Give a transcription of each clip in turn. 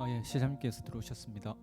예, 시장님께서 들어오셨습니다.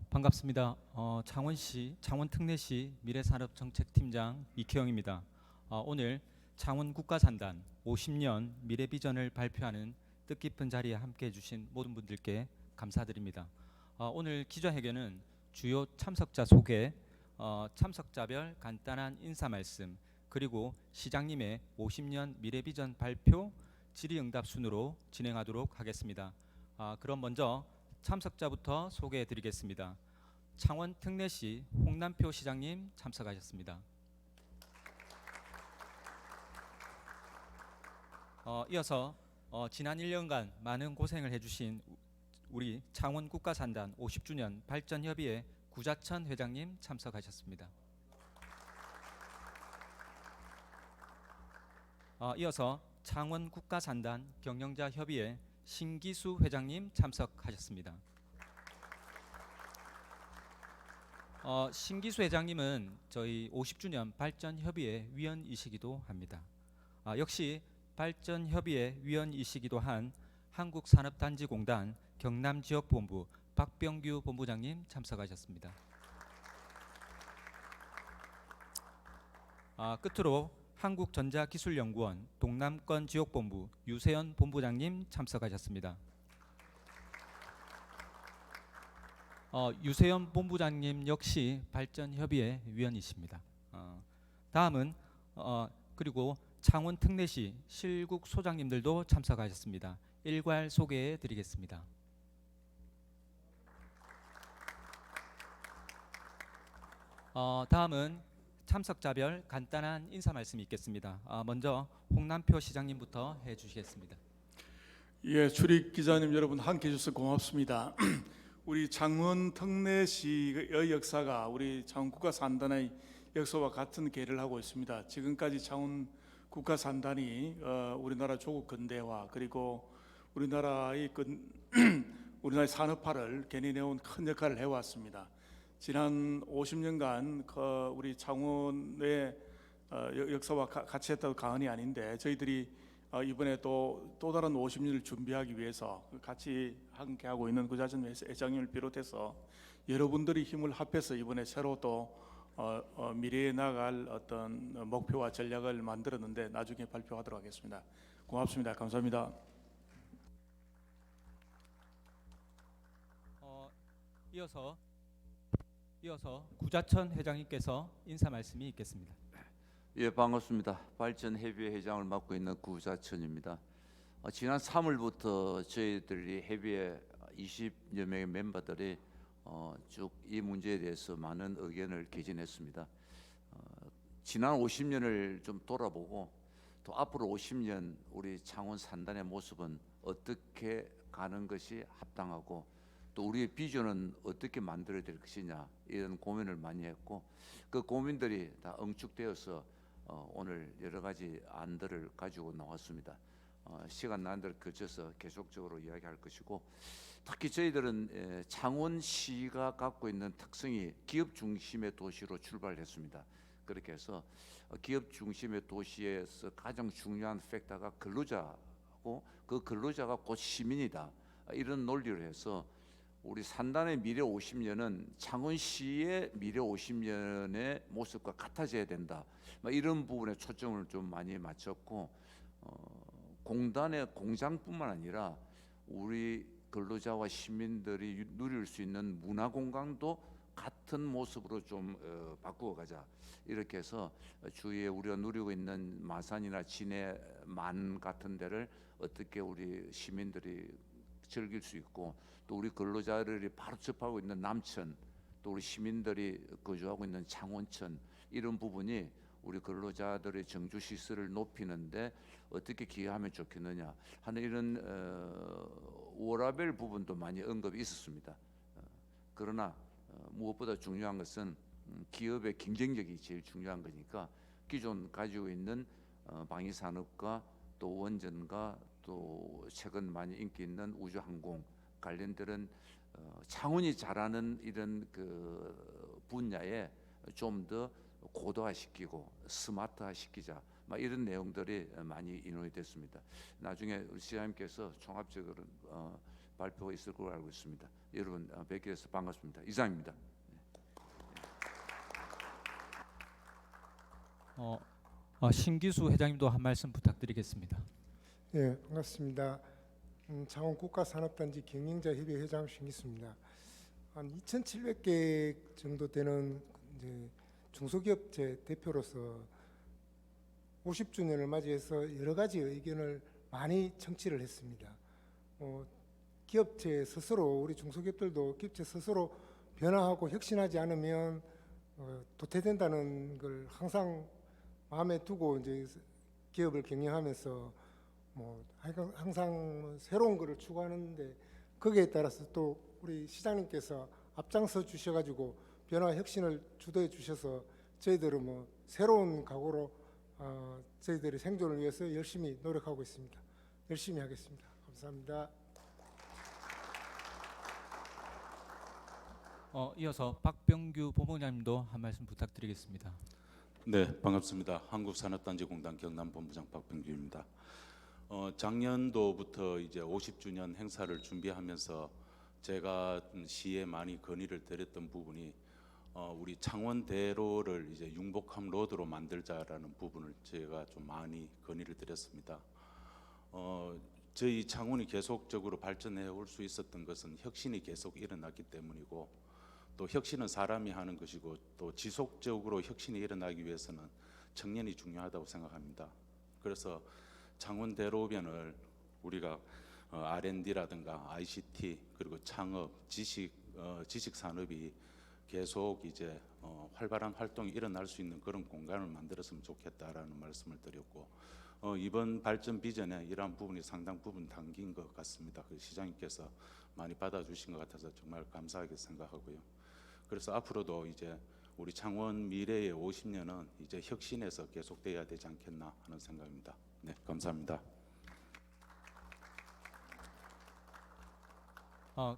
반갑습니다. 창원시 창원특례시 미래산업정책팀장 이혜영입니다. 오늘 창원 국가산단 50년 미래비전을 발표하는 뜻깊은 자리에 함께해 주신 모든 분들께 감사드립니다. 오늘 기자회견은 주요 참석자 소개, 참석자별 간단한 인사 말씀, 그리고 시장님의 50년 미래비전 발표 질의응답 순으로 진행하도록 하겠습니다. 그럼 먼저 참석자부터 소개해 드리겠습니다. 창원 특례시 홍남표 시장님 참석하셨습니다. 이어서 지난 1년간 많은 고생을 해주신 우리 창원 국가산단 50주년 발전협의회 구자천 회장님 참석하셨습니다. 이어서 창원 국가산단 경영자 협의회 신기수 회장님 참석하셨습니다. 신기수 회장님은 저희 50주년 발전협의회 위원이시기도 합니다. 역시 발전협의회 위원이시기도 한 한국산업단지공단 경남지역본부 박병규 본부장님 참석하셨습니다. 끝으로 한국전자기술연구원 동남권 지역본부 유세연 본부장님 참석하셨습니다. 유세연 본부장님 역시 발전협의회 위원이십니다. 다음은 그리고 창원 특례시 실국 소장님들도 참석하셨습니다. 일괄 소개해 드리겠습니다. 다음은 참석자별 간단한 인사 말씀이 있겠습니다. 먼저 홍남표 시장님부터 해주시겠습니다. 예, 출입 기자님 여러분 함께해 주셔서 고맙습니다. 우리 창원 특례시의 역사가 우리 창원 국가산단의 역사와 같은 계를 하고 있습니다. 지금까지 창원 국가산단이 우리나라 조국 근대화 그리고 우리나라의 우리나라의 산업화를 견인해온 큰 역할을 해왔습니다. 지난 50년간 우리 창원의 역사와 같이 했다고 과언이 아닌데 저희들이 이번에 또 다른 50년을 준비하기 위해서 같이 함께하고 있는 구자천 회장님을 비롯해서 여러분들이 힘을 합해서 이번에 새로 또 미래에 나갈 어떤 목표와 전략을 만들었는데 나중에 발표하도록 하겠습니다. 고맙습니다. 감사합니다. 이어서 구자천 회장님께서 인사 말씀이 있겠습니다. 예, 반갑습니다. 발전협의회 회장을 맡고 있는 구자천입니다. 지난 3월부터 저희들이 협의회 20여 명의 멤버들이 쭉 이 문제에 대해서 많은 의견을 개진했습니다. 지난 50년을 좀 돌아보고 또 앞으로 50년 우리 창원 산단의 모습은 어떻게 가는 것이 합당하고 또 우리의 비전은 어떻게 만들어야 될 것이냐 이런 고민을 많이 했고 그 고민들이 다 응축되어서 오늘 여러 가지 안들을 가지고 나왔습니다. 시간 나는 대로 거쳐서 계속적으로 이야기할 것이고 특히 저희들은 창원시가 갖고 있는 특성이 기업 중심의 도시로 출발했습니다. 그렇게 해서 기업 중심의 도시에서 가장 중요한 팩터가 근로자고 그 근로자가 곧 시민이다 이런 논리를 해서 우리 산단의 미래 50년은 창원시의 미래 50년의 모습과 같아져야 된다. 이런 부분에 초점을 좀 많이 맞췄고 공단의 공장뿐만 아니라 우리 근로자와 시민들이 누릴 수 있는 문화 공간도 같은 모습으로 좀 바꾸어 가자. 이렇게 해서 주위에 우리가 누리고 있는 마산이나 진해 만 같은 데를 어떻게 우리 시민들이 즐길 수 있고 또 우리 근로자들이 바로 접하고 있는 남천 또 우리 시민들이 거주하고 있는 창원천 이런 부분이 우리 근로자들의 정주 시설을 높이는데 어떻게 기여하면 좋겠느냐 하는 이런 워라밸 부분도 많이 언급이 있었습니다. 그러나 무엇보다 중요한 것은 기업의 경쟁력이 제일 중요한 거니까 기존 가지고 있는 방위 산업과 또 원전과 또 최근 많이 인기 있는 우주항공 관련들은 창원이 잘하는 이런 그 분야에 좀 더 고도화시키고 스마트화시키자 막 이런 내용들이 많이 인용이 됐습니다. 나중에 우리 시장님께서 종합적으로 발표가 있을 걸로 알고 있습니다. 여러분 뵙게 돼서 반갑습니다. 이상입니다. 신기수 회장님도 한 말씀 부탁드리겠습니다. 네, 반갑습니다. 창원 국가산업단지 경영자협의 회장 신기수입니다. 한 2,700개 정도 되는 이제 중소기업체 대표로서 50주년을 맞이해서 여러 가지 의견을 많이 청취를 했습니다. 기업체 스스로 우리 중소기업들도 기업체 스스로 변화하고 혁신하지 않으면 도태된다는 걸 항상 마음에 두고 이제 기업을 경영하면서 항상 새로운 것을 추구하는데 거기에 따라서 또 우리 시장님께서 앞장서 주셔가지고 변화 혁신을 주도해 주셔서 저희들은 새로운 각오로 저희들의 생존을 위해서 열심히 노력하고 있습니다. 열심히 하겠습니다. 감사합니다. 이어서 박병규 본부장님도 한 말씀 부탁드리겠습니다. 네, 반갑습니다. 한국산업단지공단 경남본부장 박병규입니다. 작년도부터 이제 50주년 행사를 준비하면서 제가 시에 많이 건의를 드렸던 부분이 우리 창원대로를 이제 융복함 로드로 만들자라는 부분을 제가 좀 많이 건의를 드렸습니다. 저희 창원이 계속적으로 발전해 올 수 있었던 것은 혁신이 계속 일어났기 때문이고, 또 혁신은 사람이 하는 것이고, 또 지속적으로 혁신이 일어나기 위해서는 청년이 중요하다고 생각합니다. 그래서 창원대로변을 우리가 R&D라든가 ICT 그리고 창업, 지식 산업이 계속 이제 활발한 활동이 일어날 수 있는 그런 공간을 만들었으면 좋겠다라는 말씀을 드렸고, 이번 발전 비전에 이러한 부분이 상당 부분 담긴 것 같습니다. 그 시장님께서 많이 받아주신 것 같아서 정말 감사하게 생각하고요. 그래서 앞으로도 이제 우리 창원 미래의 50년은 이제 혁신에서 계속돼야 되지 않겠나 하는 생각입니다. 네, 감사합니다.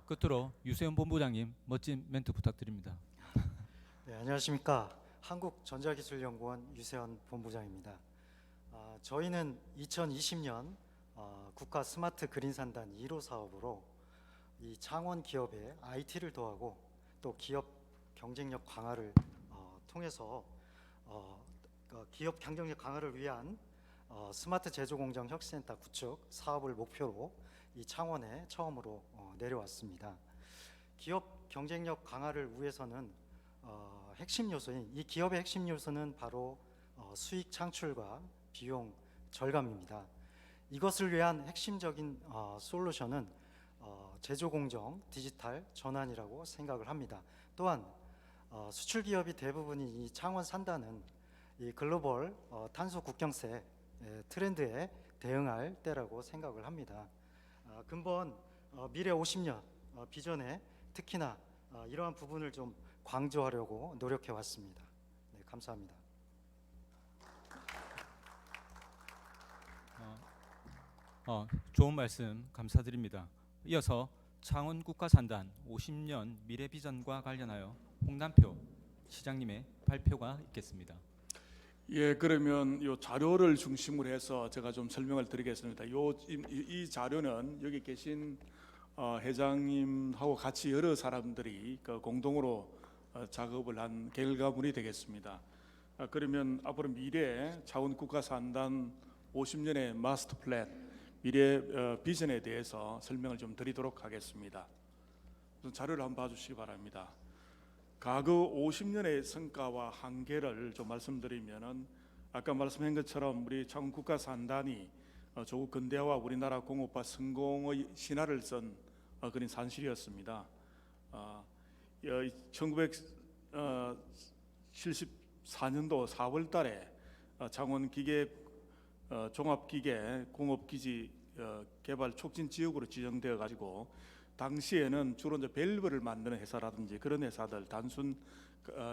끝으로 유세훈 본부장님 멋진 멘트 부탁드립니다. 네, 안녕하십니까. 한국전자기술연구원 유세현 본부장입니다. 저희는 2020년 국가 스마트 그린 산단 1호 사업으로 이 창원 기업의 IT를 도하고 또 기업 경쟁력 강화를 통해서 기업 경쟁력 강화를 위한 스마트 제조공장 혁신센터 구축 사업을 목표로 이 창원에 처음으로 내려왔습니다. 기업 경쟁력 강화를 위해서는 핵심 요소인 이 기업의 핵심 요소는 바로 수익 창출과 비용 절감입니다. 이것을 위한 핵심적인 솔루션은 제조공정 디지털 전환이라고 생각을 합니다. 또한 수출 기업이 대부분이 이 창원 산다는 이 글로벌 탄소 국경세 트렌드에 대응할 때라고 생각을 합니다. 근본 미래 50년 비전에 특히나 이러한 부분을 좀 강조하려고 노력해 왔습니다. 네, 감사합니다. 좋은 말씀 감사드립니다. 이어서 창원 국가산단 50년 미래 비전과 관련하여 홍남표 시장님의 발표가 있겠습니다. 예, 그러면 이 자료를 중심으로 해서 제가 좀 설명을 드리겠습니다. 이 자료는 여기 계신 회장님하고 같이 여러 사람들이 공동으로 작업을 한 결과물이 되겠습니다. 그러면 앞으로 미래 창원 국가산단 50년의 마스터 플랜 미래 비전에 대해서 설명을 좀 드리도록 하겠습니다. 자료를 한번 봐주시기 바랍니다. 과거 50년의 성과와 한계를 좀 말씀드리면은 아까 말씀한 것처럼 우리 창원 국가산단이 조국 근대화와 우리나라 공업화 성공의 신화를 쓴 그런 산실이었습니다. 1974년도 4월달에 창원 기계 종합기계 공업기지 개발 촉진 지역으로 지정되어 가지고 당시에는 주로 이제 밸브를 만드는 회사라든지 그런 회사들 단순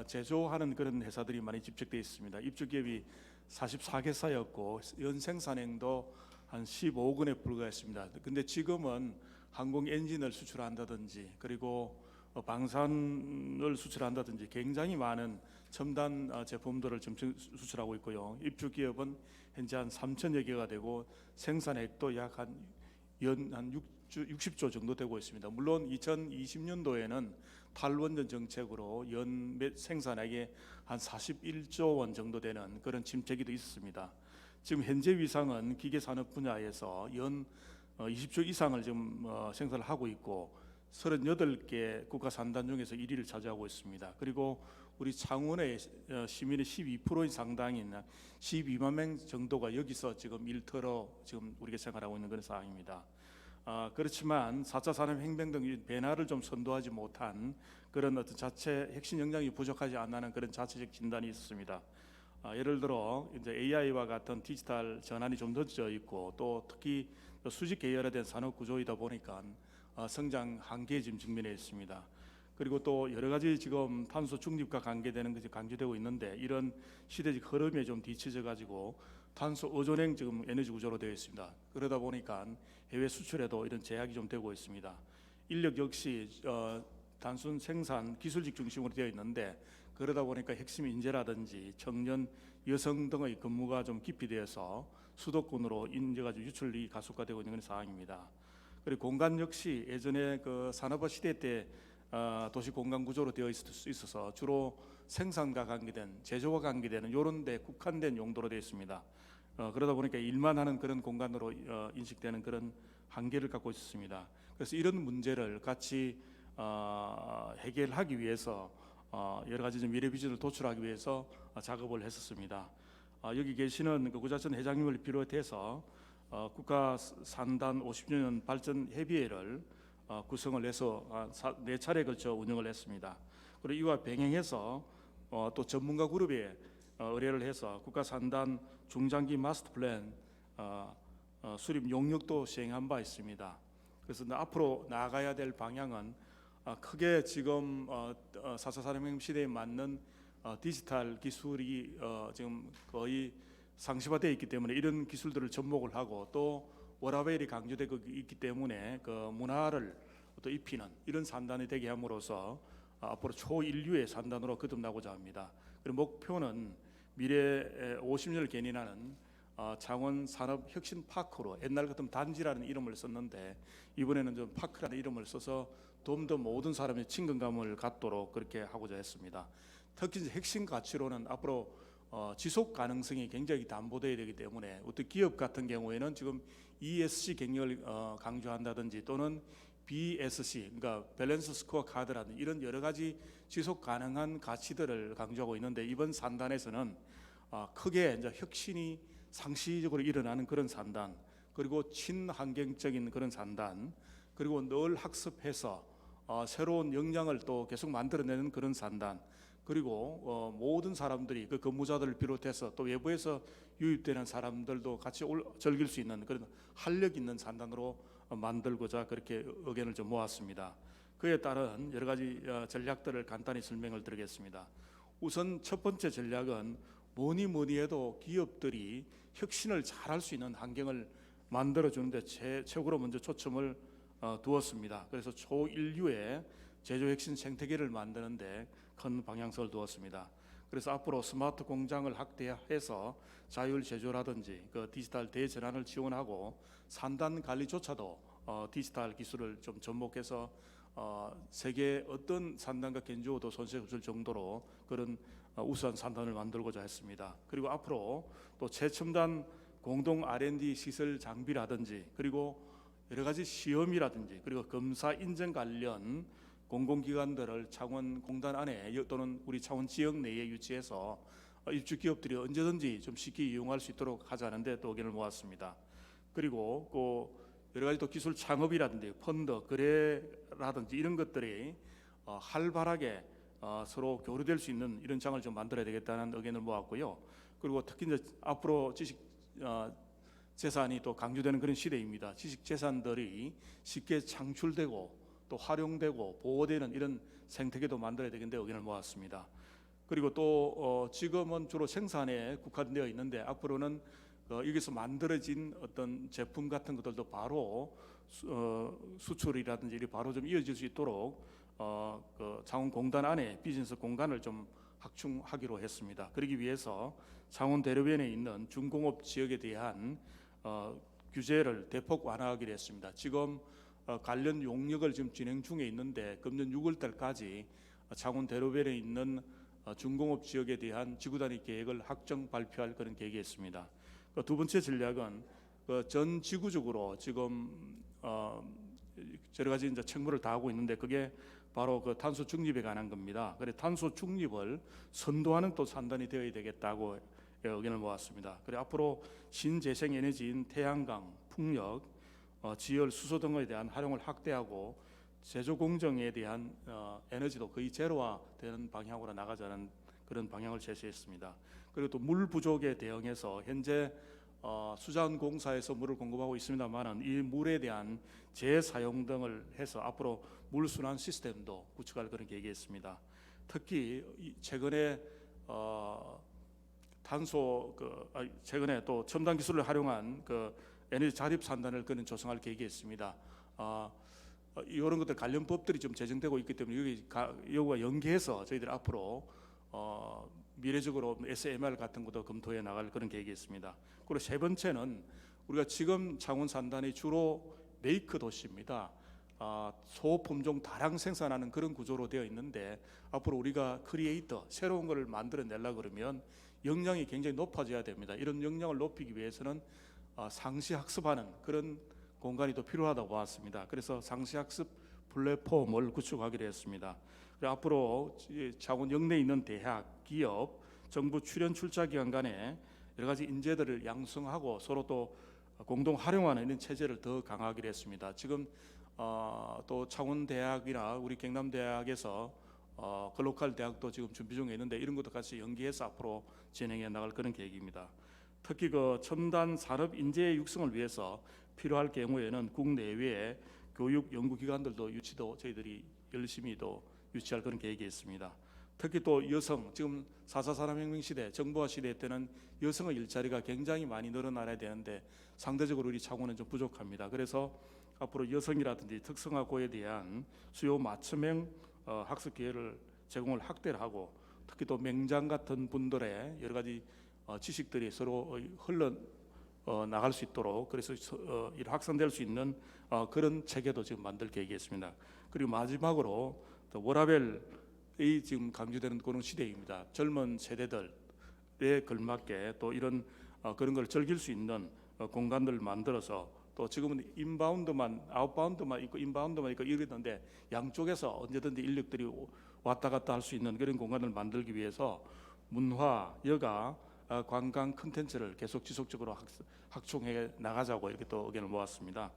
제조하는 그런 회사들이 많이 집적되어 있습니다. 입주 기업이 44개사였고 연 생산액도 한 15억 원에 불과했습니다. 근데 지금은 항공 엔진을 수출한다든지 그리고 방산을 수출한다든지 굉장히 많은 첨단 제품들을 지금 수출하고 있고요. 입주 기업은 현재 한 3천여 개가 되고 생산액도 약 한 60조 정도 되고 있습니다. 물론 2020년도에는 탈원전 정책으로 연 생산액이 한 41조 원 정도 되는 그런 침체기도 있었습니다. 지금 현재 위상은 기계 산업 분야에서 연 20조 이상을 지금 생산을 하고 있고 38개 국가 산단 중에서 1위를 차지하고 있습니다. 그리고 우리 창원의 시민의 12%인 상당인 12만 명 정도가 여기서 지금 일터로 지금 우리가 생활하고 있는 그런 상황입니다. 그렇지만 4차 산업혁명 등 변화를 좀 선도하지 못한 그런 어떤 자체 핵심 역량이 부족하지 않는 그런 자체적 진단이 있습니다. 예를 들어 이제 AI와 같은 디지털 전환이 좀 늦어져 있고 또 특히 수직 계열화된 산업 구조이다 보니까 성장 한계에 지금 직면해 있습니다. 그리고 또 여러 가지 지금 탄소 중립과 관계되는 것이 강조되고 있는데 이런 시대적 흐름에 좀 뒤처져 가지고 탄소 의존형 지금 에너지 구조로 되어 있습니다. 그러다 보니까 해외 수출에도 이런 제약이 좀 되고 있습니다. 인력 역시 단순 생산 기술직 중심으로 되어 있는데 그러다 보니까 핵심 인재라든지 청년 여성 등의 근무가 좀 깊이 되어서 수도권으로 인재가 유출이 가속화되고 있는 그런 상황입니다. 그리고 공간 역시 예전에 그 산업화 시대 때 도시 공간 구조로 되어 있어서 주로 생산과 관계된 제조와 관계되는 이런 데 국한된 용도로 되어 있습니다. 그러다 보니까 일만 하는 그런 공간으로 인식되는 그런 한계를 갖고 있습니다. 그래서 이런 문제를 같이 해결하기 위해서 여러 가지 미래 비전을 도출하기 위해서 작업을 했었습니다. 여기 계시는 그 구자천 회장님을 비롯해서 국가 산단 50주년 발전 협의회를 구성을 해서 4차례에 걸쳐 운영을 했습니다. 그리고 이와 병행해서 또 전문가 그룹에 의뢰를 해서 국가 산단 중장기 마스터 플랜 수립 용역도 시행한 바 있습니다. 그래서 앞으로 나아가야 될 방향은 크게 지금 4차 산업혁명 시대에 맞는 디지털 기술이 지금 거의 상시화되어 있기 때문에 이런 기술들을 접목을 하고 또 워라밸이 강조되고 있기 때문에 그 문화를 또 입히는 이런 산단이 되게 함으로써 앞으로 초인류의 산단으로 거듭나고자 합니다. 그리고 목표는 미래 50년을 견인하는 창원 산업 혁신 파크로 옛날 같으면 단지라는 이름을 썼는데 이번에는 좀 파크라는 이름을 써서 좀 더 모든 사람이 친근감을 갖도록 그렇게 하고자 했습니다. 특히 핵심 가치로는 앞으로 지속 가능성이 굉장히 담보되어야 되기 때문에 어떤 기업 같은 경우에는 지금 ESG 경영을 강조한다든지 또는 BSC 그러니까 밸런스 스코어 카드라든지 이런 여러 가지 지속 가능한 가치들을 강조하고 있는데 이번 산단에서는 크게 이제 혁신이 상시적으로 일어나는 그런 산단 그리고 친환경적인 그런 산단 그리고 늘 학습해서 새로운 역량을 또 계속 만들어내는 그런 산단 그리고 모든 사람들이 그 근무자들을 비롯해서 또 외부에서 유입되는 사람들도 같이 즐길 수 있는 그런 활력 있는 산단으로 만들고자 그렇게 의견을 좀 모았습니다. 그에 따른 여러 가지 전략들을 간단히 설명을 드리겠습니다. 우선 첫 번째 전략은 뭐니 해도 기업들이 혁신을 잘할 수 있는 환경을 만들어주는데 최고로 먼저 초점을 두었습니다. 그래서 초인류의 제조 혁신 생태계를 만드는데 큰 방향성을 두었습니다. 그래서 앞으로 스마트 공장을 확대해서 자율 제조라든지 그 디지털 대전환을 지원하고 산단 관리조차도 디지털 기술을 좀 접목해서 세계 어떤 산단과 견주어도 손색 없을 정도로 그런 우수한 산단을 만들고자 했습니다. 그리고 앞으로 또 최첨단 공동 R&D 시설 장비라든지 그리고 여러 가지 시험이라든지 그리고 검사 인증 관련 공공기관들을 창원 공단 안에 또는 우리 창원 지역 내에 유치해서 입주 기업들이 언제든지 좀 쉽게 이용할 수 있도록 하자는데 또 의견을 모았습니다. 그리고 그 여러 가지 또 기술 창업이라든지 펀드 거래라든지 이런 것들이 활발하게 서로 교류될 수 있는 이런 장을 좀 만들어야 되겠다는 의견을 모았고요. 그리고 특히 이제 앞으로 지식 재산이 또 강조되는 그런 시대입니다. 지식 재산들이 쉽게 창출되고 또 활용되고 보호되는 이런 생태계도 만들어야 되겠는데 의견을 모았습니다. 그리고 또 지금은 주로 생산에 국한되어 있는데 앞으로는 여기서 만들어진 어떤 제품 같은 것들도 바로 수출이라든지 이렇게 바로 좀 이어질 수 있도록 그 창원공단 안에 비즈니스 공간을 좀 확충하기로 했습니다. 그러기 위해서 창원 대로변에 있는 중공업 지역에 대한 규제를 대폭 완화하기로 했습니다. 지금 관련 용역을 지금 진행 중에 있는데 금년 6월 달까지 창원 대로변에 있는 중공업 지역에 대한 지구 단위 계획을 확정 발표할 그런 계획이 있습니다. 두 번째 전략은 전 지구적으로 지금 여러 가지 이제 책무를 다하고 있는데 그게 바로 그 탄소 중립에 관한 겁니다. 그래 탄소 중립을 선도하는 또 산단이 되어야 되겠다고 의견을 모았습니다. 그래 앞으로 신재생 에너지인 태양광, 풍력, 지열, 수소 등에 대한 활용을 확대하고 제조 공정에 대한 에너지도 거의 제로화되는 방향으로 나가자는 그런 방향을 제시했습니다. 그리고 또 물 부족에 대응해서 현재 수자원공사에서 물을 공급하고 있습니다만은 이 물에 대한 재사용 등을 해서 앞으로 물 순환 시스템도 구축할 그런 계획이 있습니다. 특히 최근에 최근에 또 첨단 기술을 활용한 그 에너지 자립 산단을 그는 조성할 계획이 있습니다. 이런 것들 관련 법들이 좀 제정되고 있기 때문에 여기와 연계해서 저희들 앞으로 미래적으로 SMR 같은 것도 검토해 나갈 그런 계획이 있습니다. 그리고 세 번째는 우리가 지금 창원 산단이 주로 메이크 도시입니다. 소품종 다량 생산하는 그런 구조로 되어 있는데 앞으로 우리가 크리에이터 새로운 것을 만들어내려 그러면 역량이 굉장히 높아져야 됩니다. 이런 역량을 높이기 위해서는 상시 학습하는 그런 공간이 또 필요하다고 봤습니다. 그래서 상시 학습 플랫폼을 구축하기로 했습니다. 앞으로 창원 영내에 있는 대학, 기업, 정부 출연 출자 기관 간에 여러 가지 인재들을 양성하고 서로 또 공동 활용하는 이런 체제를 더 강화하기로 했습니다. 지금 또 창원대학이나 우리 경남대학에서 글로컬 대학도 지금 준비 중에 있는데 이런 것도 같이 연계해서 앞으로 진행해 나갈 그런 계획입니다. 특히 그 첨단 산업 인재 육성을 위해서 필요할 경우에는 국내외에 교육 연구기관들도 유치도 저희들이 열심히 또 유치할 그런 계획이 있습니다. 특히 또 여성, 지금 4.4 산업혁명 시대, 정보화 시대 때는 여성의 일자리가 굉장히 많이 늘어나야 되는데 상대적으로 우리 창원은 좀 부족합니다. 그래서 앞으로 여성이라든지 특성화고에 대한 수요 맞춤형 학습 기회를 제공을 확대를 하고 특히 또 맹장 같은 분들의 여러 가지 지식들이 서로 흘러 나갈 수 있도록 그래서 확산될 수 있는 그런 체계도 지금 만들 계획이 있습니다. 그리고 마지막으로 워라벨이 지금 강조되는 그런 시대입니다. 젊은 세대들에 걸맞게 또 이런 그런 걸 즐길 수 있는 공간들을 만들어서 또 지금은 인바운드만 아웃바운드만 있고 인바운드만 있고 이러는데 양쪽에서 언제든지 인력들이 왔다 갔다 할 수 있는 그런 공간을 만들기 위해서 문화, 여가, 관광 콘텐츠를 계속 지속적으로 확충해 나가자고 이렇게 또 의견을 모았습니다.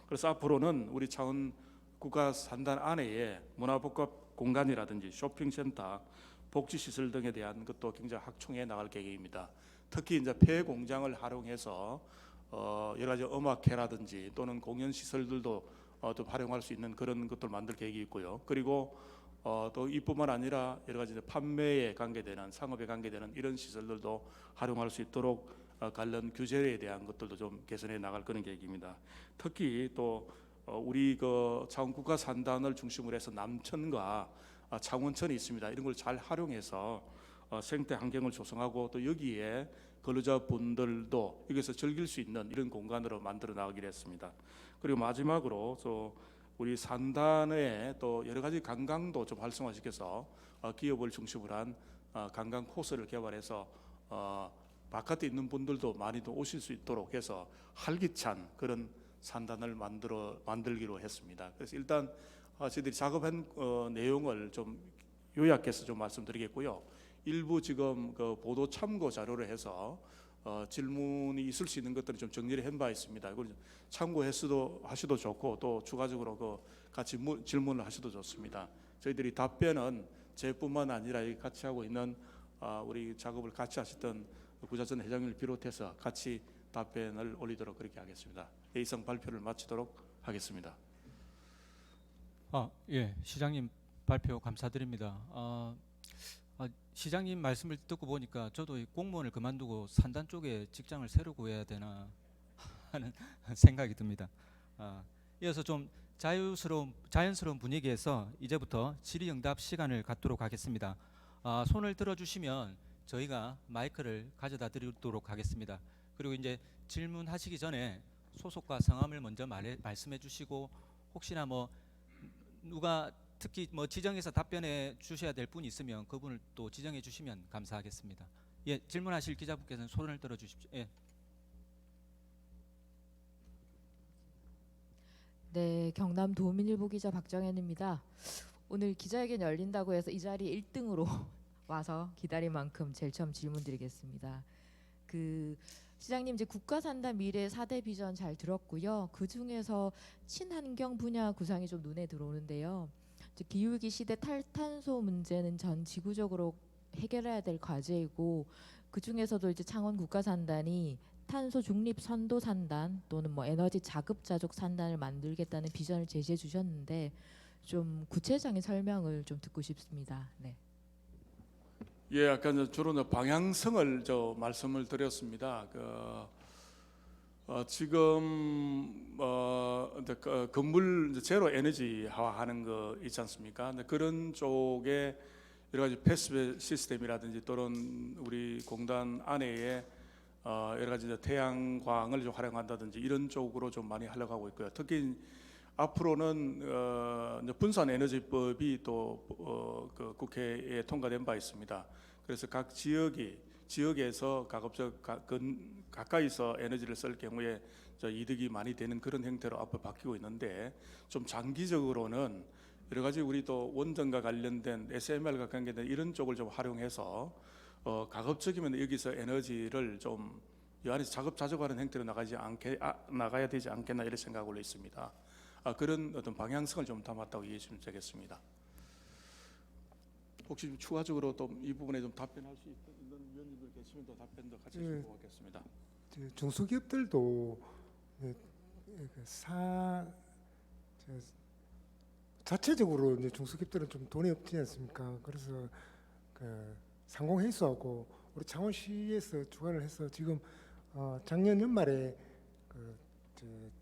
그래서 앞으로는 우리 창원 국가 산단 안에 문화복합 공간이라든지 쇼핑센터, 복지시설 등에 대한 것도 굉장히 확충해 나갈 계획입니다. 특히 이제 폐 공장을 활용해서 여러 가지 음악회라든지 또는 공연 시설들도 좀 활용할 수 있는 그런 것들 만들 계획이 있고요. 그리고 또 이뿐만 아니라 여러 가지 판매에 관계되는 상업에 관계되는 이런 시설들도 활용할 수 있도록 관련 규제에 대한 것들도 좀 개선해 나갈 그런 계획입니다. 특히 또 우리 그 창원 국가 산단을 중심으로 해서 남천과 창원천이 있습니다. 이런 걸 잘 활용해서 생태 환경을 조성하고 또 여기에 근로자분들도 여기서 즐길 수 있는 이런 공간으로 만들어 나가기로 했습니다. 그리고 마지막으로 우리 산단에 또 여러 가지 관광도 좀 활성화시켜서 기업을 중심으로 한 관광 코스를 개발해서 바깥에 있는 분들도 많이 더 오실 수 있도록 해서 활기찬 그런 산단을 만들기로 했습니다. 그래서 일단 저희들이 작업한 내용을 좀 요약해서 좀 말씀드리겠고요. 일부 지금 그 보도 참고 자료를 해서 질문이 있을 수 있는 것들을 좀 정리를 한 바 있습니다. 이걸 참고해서도 하셔도 좋고 또 추가적으로 그 같이 질문을 하셔도 좋습니다. 저희들이 답변은 저뿐만 아니라 같이 하고 있는 우리 작업을 같이 하셨던 구자천 회장을 비롯해서 같이 답변을 올리도록 그렇게 하겠습니다. 이상 발표를 마치도록 하겠습니다. 예, 시장님 발표 감사드립니다. 시장님 말씀을 듣고 보니까 저도 이 공무원을 그만두고 산단 쪽에 직장을 새로 구해야 되나 하는 생각이 듭니다. 이어서 좀 자연스러운 분위기에서 이제부터 질의응답 시간을 갖도록 하겠습니다. 손을 들어주시면 저희가 마이크를 가져다 드리도록 하겠습니다. 그리고 이제 질문하시기 전에 소속과 성함을 먼저 말씀해 주시고, 혹시나 뭐 누가 특히 뭐 지정해서 답변해 주셔야 될 분이 있으면 그분을 또 지정해 주시면 감사하겠습니다. 예, 질문하실 기자분께서는 손을 들어 주십시오. 예. 네, 경남 도민일보 기자 박정현입니다. 오늘 기자회견 열린다고 해서 이 자리 1등으로 와서 기다린 만큼 제일 처음 질문드리겠습니다. 시장님, 이제 국가 산단 미래 4대 비전 잘 들었고요. 그 중에서 친환경 분야 구상이 좀 눈에 들어오는데요. 이제 기후위기 시대 탈탄소 문제는 전 지구적으로 해결해야 될 과제이고, 그 중에서도 이제 창원 국가 산단이 탄소 중립 선도 산단 또는 뭐 에너지 자급자족 산단을 만들겠다는 비전을 제시해 주셨는데, 좀 구체적인 설명을 좀 듣고 싶습니다. 네. 예, 아까 주로 방향성을 말씀을 드렸습니다. 지금 건물 제로 에너지화하는 거 있지 않습니까? 근데 그런 쪽에 여러 가지 패스트 시스템이라든지 또는 우리 공단 안에 여러 가지 태양광을 좀 활용한다든지 이런 쪽으로 좀 많이 하려고 하고 있고요. 특히 앞으로는 분산 에너지법이 또 그 국회에 통과된 바 있습니다. 그래서 각 지역에서 가까이서 에너지를 쓸 경우에 이득이 많이 되는 그런 형태로 앞으로 바뀌고 있는데, 좀 장기적으로는 여러 가지 우리 또 원전과 관련된 SMR과 관계된 이런 쪽을 좀 활용해서 가급적이면 여기서 에너지를 좀 이 안에서 자급자족하는 형태로 나가야 되지 않겠나 이런 생각을 올려 있습니다. 그런 어떤 방향성을 좀 담았다고 이해해 주시면 되겠습니다. 혹시 추가적으로 또 이 부분에 좀 답변할 수 있는 위원님들 계시면 또 답변도 같이 해주시면 고맙겠습니다. 중소기업들도 자체적으로 이제 중소기업들은 좀 돈이 없지 않습니까? 그래서 상공회수하고 우리 창원시에서 주관을 해서 지금 작년 연말에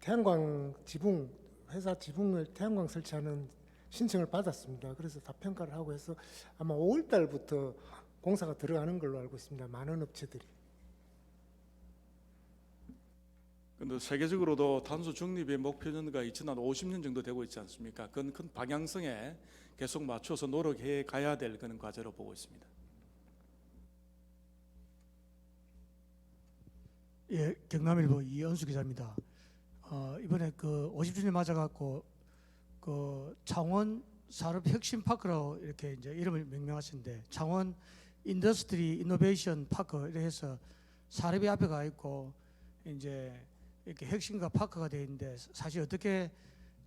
태양광 지붕 회사 지붕을 태양광 설치하는 신청을 받았습니다. 그래서 다 평가를 하고 해서 아마 5월 달부터 공사가 들어가는 걸로 알고 있습니다. 많은 업체들이. 근데 세계적으로도 탄소 중립의 목표년가 2050년 정도 되고 있지 않습니까? 그건 큰 방향성에 계속 맞춰서 노력해 가야 될 그런 과제로 보고 있습니다. 예, 경남일보 이연수 기자입니다. 이번에 50주년 맞아갖고 창원 산업혁신파크로 이렇게 이제 이름을 명명하셨는데, 창원 인더스트리 이노베이션 파크 이렇게 해서 산업이 앞에 가 있고 이제 이렇게 혁신과 파크가 되어 있는데, 사실 어떻게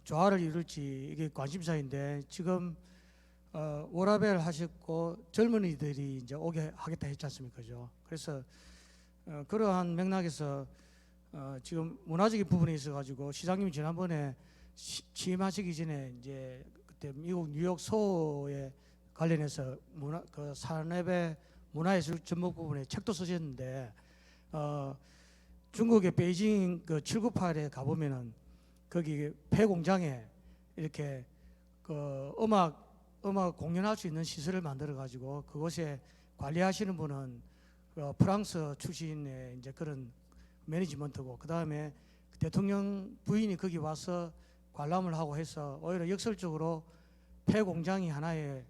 조화를 이룰지 이게 관심사인데, 지금 워라벨 하셨고 젊은이들이 이제 오게 하겠다 했지 않습니까? 그죠? 그래서 그러한 맥락에서 지금 문화적인 부분에 있어가지고 시장님이 지난번에 취임하시기 전에 이제 그때 미국 뉴욕 소에 관련해서 산업의 문화예술 전목 부분에 책도 쓰셨는데, 중국의 베이징 798에 가보면은 거기 폐공장에 이렇게 음악 공연할 수 있는 시설을 만들어 가지고 그곳에 관리하시는 분은 프랑스 출신의 이제 그런 매니지먼트고, 그 다음에 대통령 부인이 거기 와서 관람을 하고 해서 오히려 역설적으로 폐공장이 하나의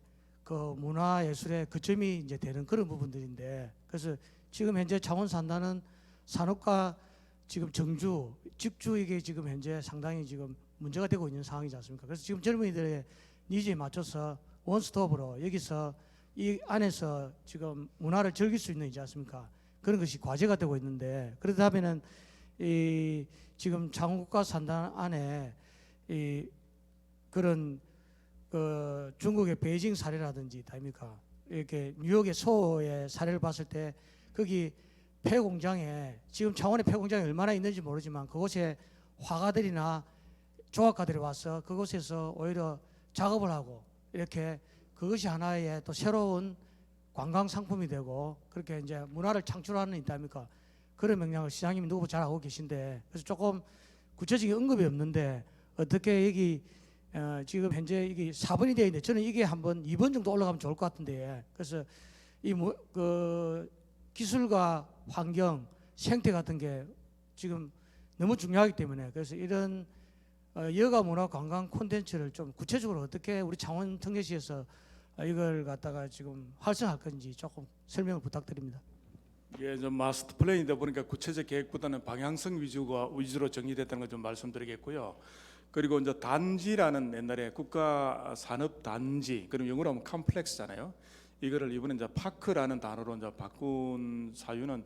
문화예술의 거점이 이제 되는 그런 부분들인데, 그래서 지금 현재 창원 산단은 산업과 지금 정주, 직주 이게 지금 현재 상당히 지금 문제가 되고 있는 상황이지 않습니까? 그래서 지금 젊은이들의 니즈에 맞춰서 원스톱으로 여기서 이 안에서 지금 문화를 즐길 수 있는 이지 않습니까? 그런 것이 과제가 되고 있는데, 그러다 보면은 이 지금 창원국가 산단 안에 이 그런 중국의 베이징 사례라든지 아닙니까? 이렇게 뉴욕의 소의 사례를 봤을 때 거기 폐공장에 지금 창원에 폐공장이 얼마나 있는지 모르지만 그곳에 화가들이나 조각가들이 와서 그곳에서 오히려 작업을 하고 이렇게 그것이 하나의 또 새로운 관광 상품이 되고 그렇게 이제 문화를 창출하는 있다 아닙니까? 그런 맥락을 시장님이 누구 잘 알고 계신데 그래서 조금 구체적인 언급이 없는데 어떻게 여기 지금 현재 이게 4번이 되어 있는데 저는 이게 한번 2번 정도 올라가면 좋을 것 같은데 그래서 그 기술과 환경, 생태 같은 게 지금 너무 중요하기 때문에 그래서 이런 여가 문화 관광 콘텐츠를 좀 구체적으로 어떻게 우리 창원 특례시에서 이걸 갖다가 지금 활성화할 건지 조금 설명을 부탁드립니다. 예, 좀 마스터 플랜이다 보니까 구체적 계획보다는 방향성 위주로 정리됐다는 걸 좀 말씀드리겠고요. 그리고 이제 단지라는 옛날에 국가 산업 단지, 그럼 영어로 하면 컴플렉스잖아요. 이거를 이번에 이제 파크라는 단어로 이제 바꾼 사유는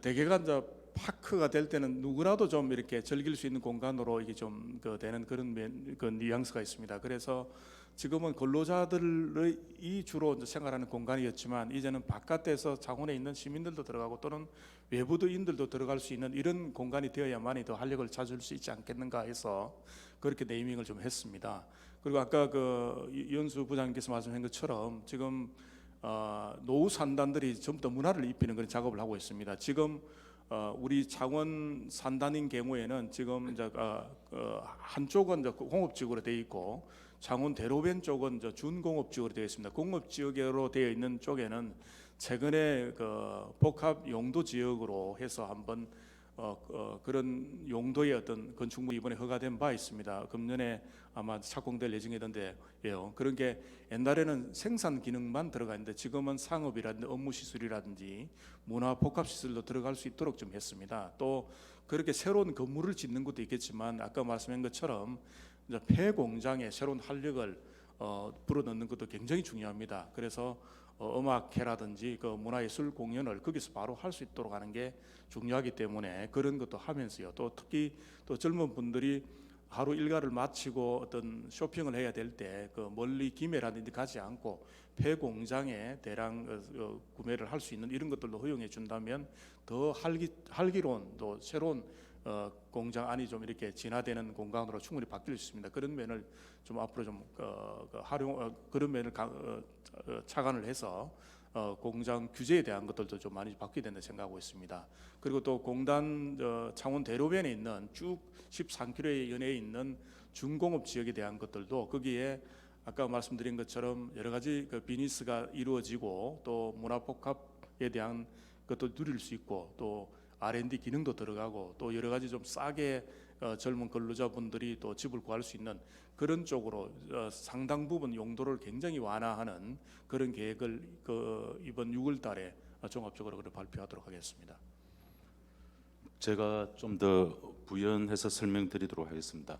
대개가 이제 파크가 될 때는 누구라도 좀 이렇게 즐길 수 있는 공간으로 이게 좀 되는 그런 뉘앙스가 있습니다. 그래서 지금은 근로자들이 주로 이제 생활하는 공간이었지만 이제는 바깥에서 창원에 있는 시민들도 들어가고 또는 외부인들도 들어갈 수 있는 이런 공간이 되어야만이 더 활력을 찾을 수 있지 않겠는가 해서 그렇게 네이밍을 좀 했습니다. 그리고 아까 그 이현수 부장님께서 말씀하신 것처럼 지금 노후 산단들이 전부 다 문화를 입히는 그런 작업을 하고 있습니다. 지금 우리 창원 산단인 경우에는 지금 이제 한쪽은 이제 공업지역으로 되어 있고 창원 대로변 쪽은 이제 준공업지역으로 되어 있습니다. 공업지역으로 되어 있는 쪽에는 최근에 그 복합 용도 지역으로 해서 한번 그런 용도의 어떤 건축물이 이번에 허가된 바 있습니다. 금년에 아마 착공될 예정이던데요. 그런 게 옛날에는 생산 기능만 들어가 있는데 지금은 상업이라든지 업무 시설이라든지 문화 복합 시설도 들어갈 수 있도록 좀 했습니다. 또 그렇게 새로운 건물을 짓는 것도 있겠지만 아까 말씀한 것처럼 이제 폐공장에 새로운 활력을 불어넣는 것도 굉장히 중요합니다. 그래서 음악회라든지 그 문화예술 공연을 거기서 바로 할 수 있도록 하는 게 중요하기 때문에 그런 것도 하면서요. 또 특히 또 젊은 분들이 하루 일과를 마치고 어떤 쇼핑을 해야 될 때 그 멀리 김해라든지 가지 않고 폐공장에 대량 구매를 할 수 있는 이런 것들도 허용해 준다면 더 활기로운 또 새로운 공장 안이 좀 이렇게 진화되는 공간으로 충분히 바뀔 수 있습니다. 그런 면을 좀 앞으로 좀 그런 면을 착안을 해서 공장 규제에 대한 것들도 좀 많이 바뀌어야 된다 생각하고 있습니다. 그리고 또 공단 창원 대로변에 있는 쭉 13km 연에 있는 중공업 지역에 대한 것들도 거기에 아까 말씀드린 것처럼 여러 가지 그 비즈니스가 이루어지고 또 문화복합에 대한 것도 누릴 수 있고 또 R&D 기능도 들어가고 또 여러 가지 좀 싸게 젊은 근로자분들이 또 집을 구할 수 있는 그런 쪽으로 상당 부분 용도를 굉장히 완화하는 그런 계획을 이번 6월달에 종합적으로 발표하도록 하겠습니다. 제가 좀 더 부연해서 설명드리도록 하겠습니다.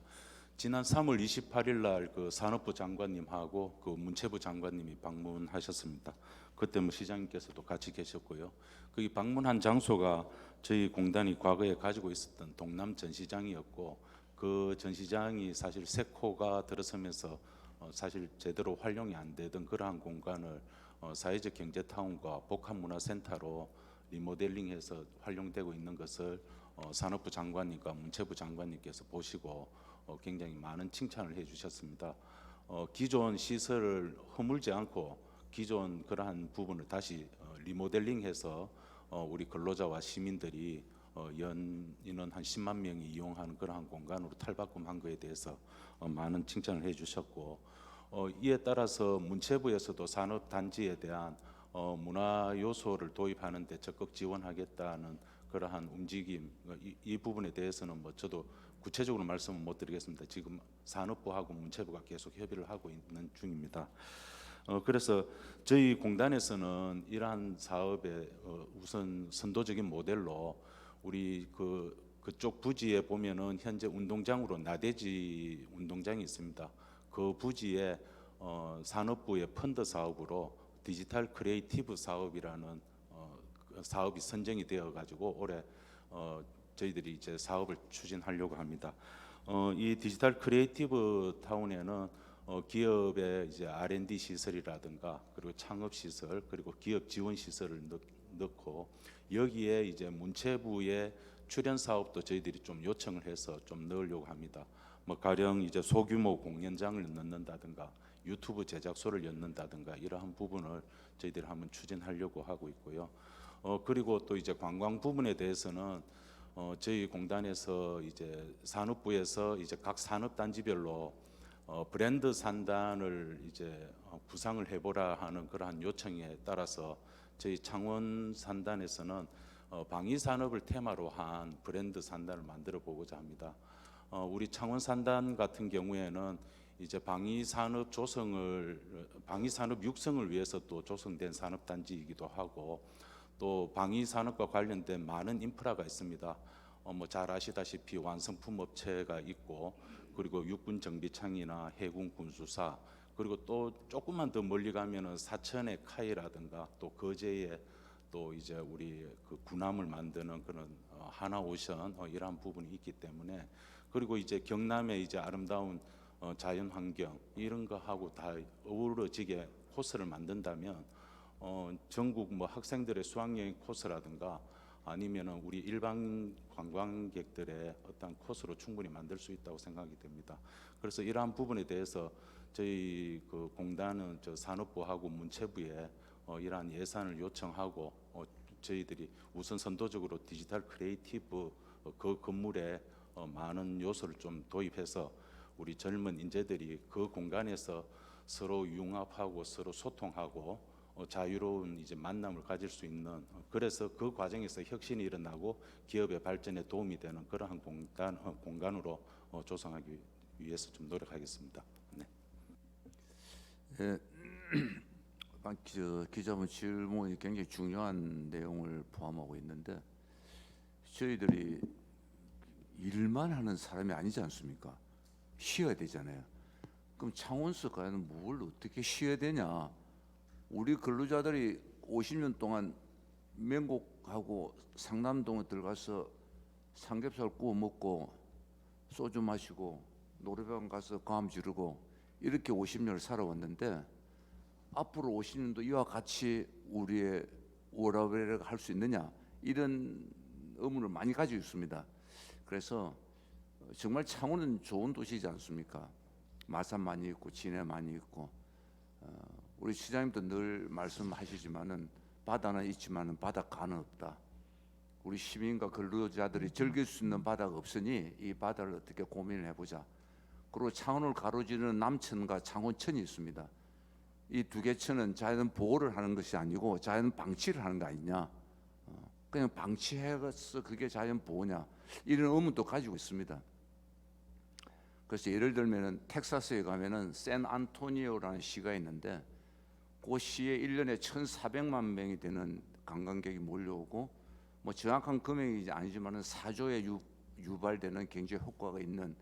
지난 3월 28일 날 그 산업부 장관님하고 그 문체부 장관님이 방문하셨습니다. 그때 뭐 시장님께서도 같이 계셨고요. 거기 방문한 장소가 저희 공단이 과거에 가지고 있었던 동남 전시장이었고 그 전시장이 사실 세코가 들어서면서 사실 제대로 활용이 안 되던 그러한 공간을 사회적 경제타운과 복합문화센터로 리모델링해서 활용되고 있는 것을 산업부 장관님과 문체부 장관님께서 보시고 굉장히 많은 칭찬을 해주셨습니다. 기존 시설을 허물지 않고 기존 그러한 부분을 다시 리모델링해서 우리 근로자와 시민들이 연 인원 한 10만 명이 이용하는 그러한 공간으로 탈바꿈한 것에 대해서 많은 칭찬을 해주셨고 이에 따라서 문체부에서도 산업 단지에 대한 문화 요소를 도입하는 데 적극 지원하겠다는 그러한 움직임 이 부분에 대해서는 뭐 저도 구체적으로 말씀은 못 드리겠습니다. 지금 산업부하고 문체부가 계속 협의를 하고 있는 중입니다. 그래서 저희 공단에서는 이러한 사업의 우선 선도적인 모델로 우리 그쪽 부지에 보면은 현재 운동장으로 나대지 운동장이 있습니다. 그 부지에 산업부의 펀드 사업으로 디지털 크리에이티브 사업이라는 사업이 선정이 되어 가지고 올해 저희들이 이제 사업을 추진하려고 합니다. 이 디지털 크리에이티브 타운에는 기업의 이제 R&D 시설이라든가 그리고 창업 시설 그리고 기업 지원 시설을 넣고 여기에 이제 문체부의 출연 사업도 저희들이 좀 요청을 해서 좀 넣으려고 합니다. 뭐 가령 이제 소규모 공연장을 넣는다든가 유튜브 제작소를 넣는다든가 이러한 부분을 저희들이 한번 추진하려고 하고 있고요. 그리고 또 이제 관광 부분에 대해서는 저희 공단에서 이제 산업부에서 이제 각 산업 단지별로 브랜드 산단을 이제 구상을 해보라 하는 그러한 요청에 따라서 저희 창원 산단에서는 방위 산업을 테마로 한 브랜드 산단을 만들어 보고자 합니다. 우리 창원 산단 같은 경우에는 이제 방위 산업 육성을 위해서 또 조성된 산업 단지이기도 하고 또 방위 산업과 관련된 많은 인프라가 있습니다. 뭐 잘 아시다시피 완성품 업체가 있고 그리고 육군 정비창이나 해군 군수사 그리고 또 조금만 더 멀리 가면은 사천의 카이라든가 또 거제에 또 이제 우리 그 군함을 만드는 그런 하나오션 이러한 부분이 있기 때문에 그리고 이제 경남의 이제 아름다운 자연 환경 이런 거하고 다 어우러지게 코스를 만든다면 전국 뭐 학생들의 수학여행 코스라든가 아니면은 우리 일반 관광객들의 어떤 코스로 충분히 만들 수 있다고 생각이 됩니다. 그래서 이러한 부분에 대해서 저희 그 공단은 저 산업부하고 문체부에 이러한 예산을 요청하고 저희들이 우선 선도적으로 디지털 크리에이티브 그 건물에 많은 요소를 좀 도입해서 우리 젊은 인재들이 그 공간에서 서로 융합하고 서로 소통하고 자유로운 이제 만남을 가질 수 있는 그래서 그 과정에서 혁신이 일어나고 기업의 발전에 도움이 되는 그러한 공간으로 조성하기 위해서 좀 노력하겠습니다. 네. 예, 기자분 질문이 굉장히 중요한 내용을 포함하고 있는데 저희들이 일만 하는 사람이 아니지 않습니까? 쉬어야 되잖아요. 그럼 창원서 가는 뭘 어떻게 쉬어야 되냐? 우리 근로자들이 50년 동안 명곡하고 상남동에 들어가서 삼겹살 구워 먹고 소주 마시고 노래방 가서 감 지르고 이렇게 50년을 살아왔는데 앞으로 50년도 이와 같이 우리의 워라밸을 할 수 있느냐 이런 의문을 많이 가지고 있습니다. 그래서 정말 창원은 좋은 도시지 않습니까? 마산 많이 있고 진해 많이 있고 우리 시장님도 늘 말씀하시지만은 바다는 있지만은 바닷가는 없다. 우리 시민과 근로자들이 즐길 수 있는 바다가 없으니 이 바다를 어떻게 고민을 해보자. 그리고 창원을 가로지르는 남천과 창원천이 있습니다. 이 두 개 천은 자연 보호를 하는 것이 아니고 자연 방치를 하는 거 아니냐. 그냥 방치해서 그게 자연 보호냐 이런 의문도 가지고 있습니다. 그래서 예를 들면은 텍사스에 가면은 샌안토니오라는 시가 있는데 그 시에 1년에 1,400만 명이 되는 관광객이 몰려오고 뭐 정확한 금액이 아니지만은 4조에 유발되는 경제 효과가 있는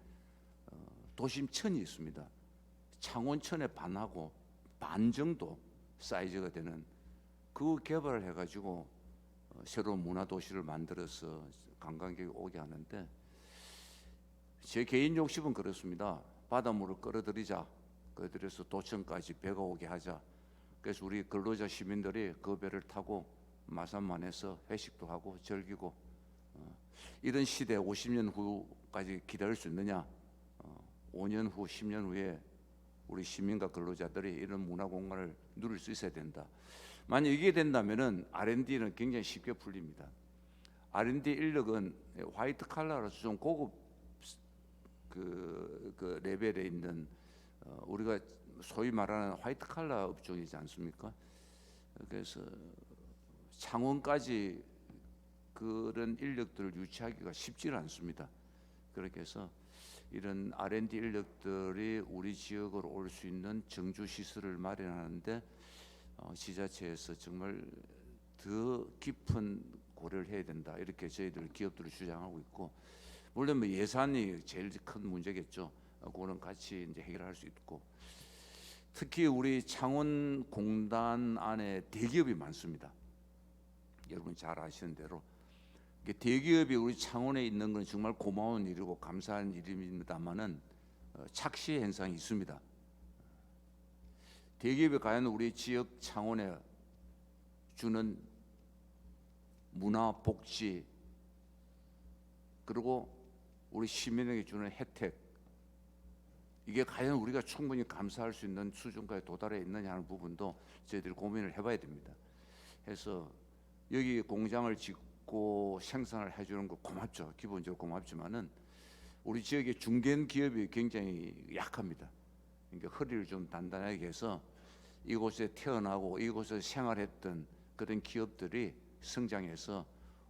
도심천이 있습니다. 창원천의 반하고 반 정도 사이즈가 되는 그 개발을 해가지고 새로운 문화 도시를 만들어서 관광객이 오게 하는데 제 개인 욕심은 그렇습니다. 바닷물을 끌어들이자. 끌어들여서 도천까지 배가 오게 하자. 그래서 우리 근로자 시민들이 그 배를 타고 마산만에서 회식도 하고 즐기고 이런 시대 50년 후까지 기다릴 수 있느냐? 5년 후, 10년 후에 우리 시민과 근로자들이 이런 문화 공간을 누릴 수 있어야 된다. 만약 이게 된다면은 R&D는 굉장히 쉽게 풀립니다. R&D 인력은 화이트 칼라로서 좀 고급 그 레벨에 있는 우리가 소위 말하는 화이트 칼라 업종이지 않습니까? 그래서 창원까지 그런 인력들을 유치하기가 쉽지는 않습니다. 그렇게 해서 이런 R&D 인력들이 우리 지역으로 올 수 있는 정주 시설을 마련하는데 지자체에서 정말 더 깊은 고려를 해야 된다. 이렇게 저희들 기업들이 주장하고 있고 물론 뭐 예산이 제일 큰 문제겠죠. 그거는 같이 이제 해결할 수 있고 특히 우리 창원 공단 안에 대기업이 많습니다. 여러분 잘 아시는 대로 대기업이 우리 창원에 있는 건 정말 고마운 일이고 감사한 일입니다만은 착시 현상이 있습니다. 대기업이 과연 우리 지역 창원에 주는 문화, 복지, 그리고 우리 시민에게 주는 혜택, 이게 과연 우리가 충분히 감사할 수 있는 수준까지 도달해 있느냐 하는 부분도 저희들이 고민을 해봐야 됩니다. 해서 여기 공장을 짓고 생산을 해주는 거 고맙죠. 기본적으로 고맙지만은 우리 지역의 중견 기업이 굉장히 약합니다. 그러니까 허리를 좀 단단하게 해서 이곳에 태어나고 이곳에 생활했던 그런 기업들이 성장해서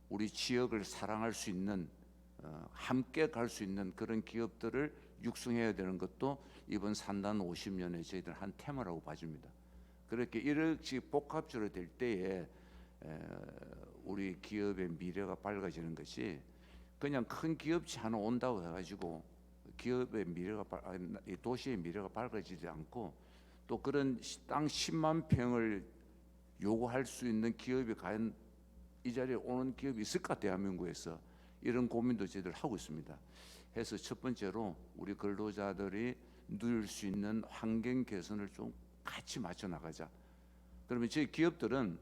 우리 지역을 사랑할 수 있는, 함께 갈 수 있는 그런 기업들을 육성해야 되는 것도 이번 산단 50년의 저희들 한 테마라고 봐집니다. 그렇게 이렇게 복합적으로 될 때에 우리 기업의 미래가 밝아지는 것이 그냥 큰 기업체 하나 온다고 해가지고 기업의 미래가 도시의 미래가 밝아지지 않고, 또 그런 땅 10만 평을 요구할 수 있는 기업이 과연 이 자리에 오는 기업이 있을까, 대한민국에서. 이런 고민도 저희들 하고 있습니다. 해서 첫 번째로 우리 근로자들이 누릴 수 있는 환경 개선을 좀 같이 맞춰 나가자. 그러면 저희 기업들은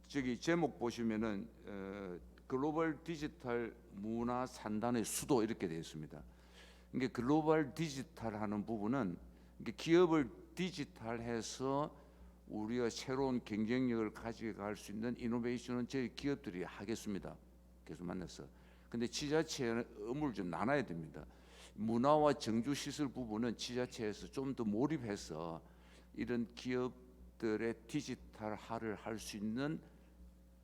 저기 제목 보시면은 글로벌 디지털 문화 산단의 수도 이렇게 되어 있습니다. 이게 글로벌 디지털 하는 부분은 이게 기업을 디지털해서 우리가 새로운 경쟁력을 가져갈 수 있는 이노베이션은 저희 기업들이 하겠습니다. 계속 만나서. 근데 지자체의 의무를 좀 나눠야 됩니다. 문화와 정주 시설 부분은 지자체에서 좀 더 몰입해서 이런 기업들의 디지털화를 할 수 있는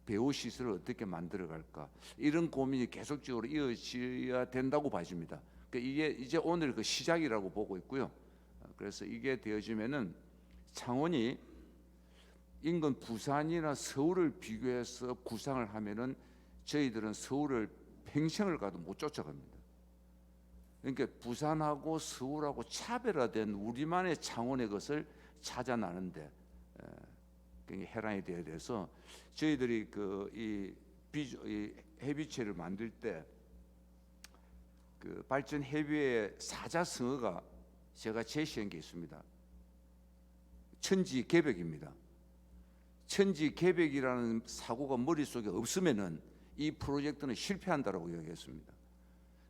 배후 시설을 어떻게 만들어 갈까, 이런 고민이 계속적으로 이어져야 된다고 봐집니다. 그러니까 이게 이제 오늘 그 시작이라고 보고 있고요. 그래서 이게 되어지면은 창원이 인근 부산이나 서울을 비교해서 구상을 하면은 저희들은 서울을 평생을 가도 못 쫓아갑니다. 그러니까 부산하고 서울하고 차별화된 우리만의 창원의 것을 찾아나는데 굉장히 해란이 되어야 돼서 저희들이 이 해비체를 만들 때 그 발전 해비의 사자성어가 제가 제시한 게 있습니다. 천지개벽입니다. 천지개벽이라는 사고가 머릿속에 없으면은 이 프로젝트는 실패한다라고 이야기했습니다.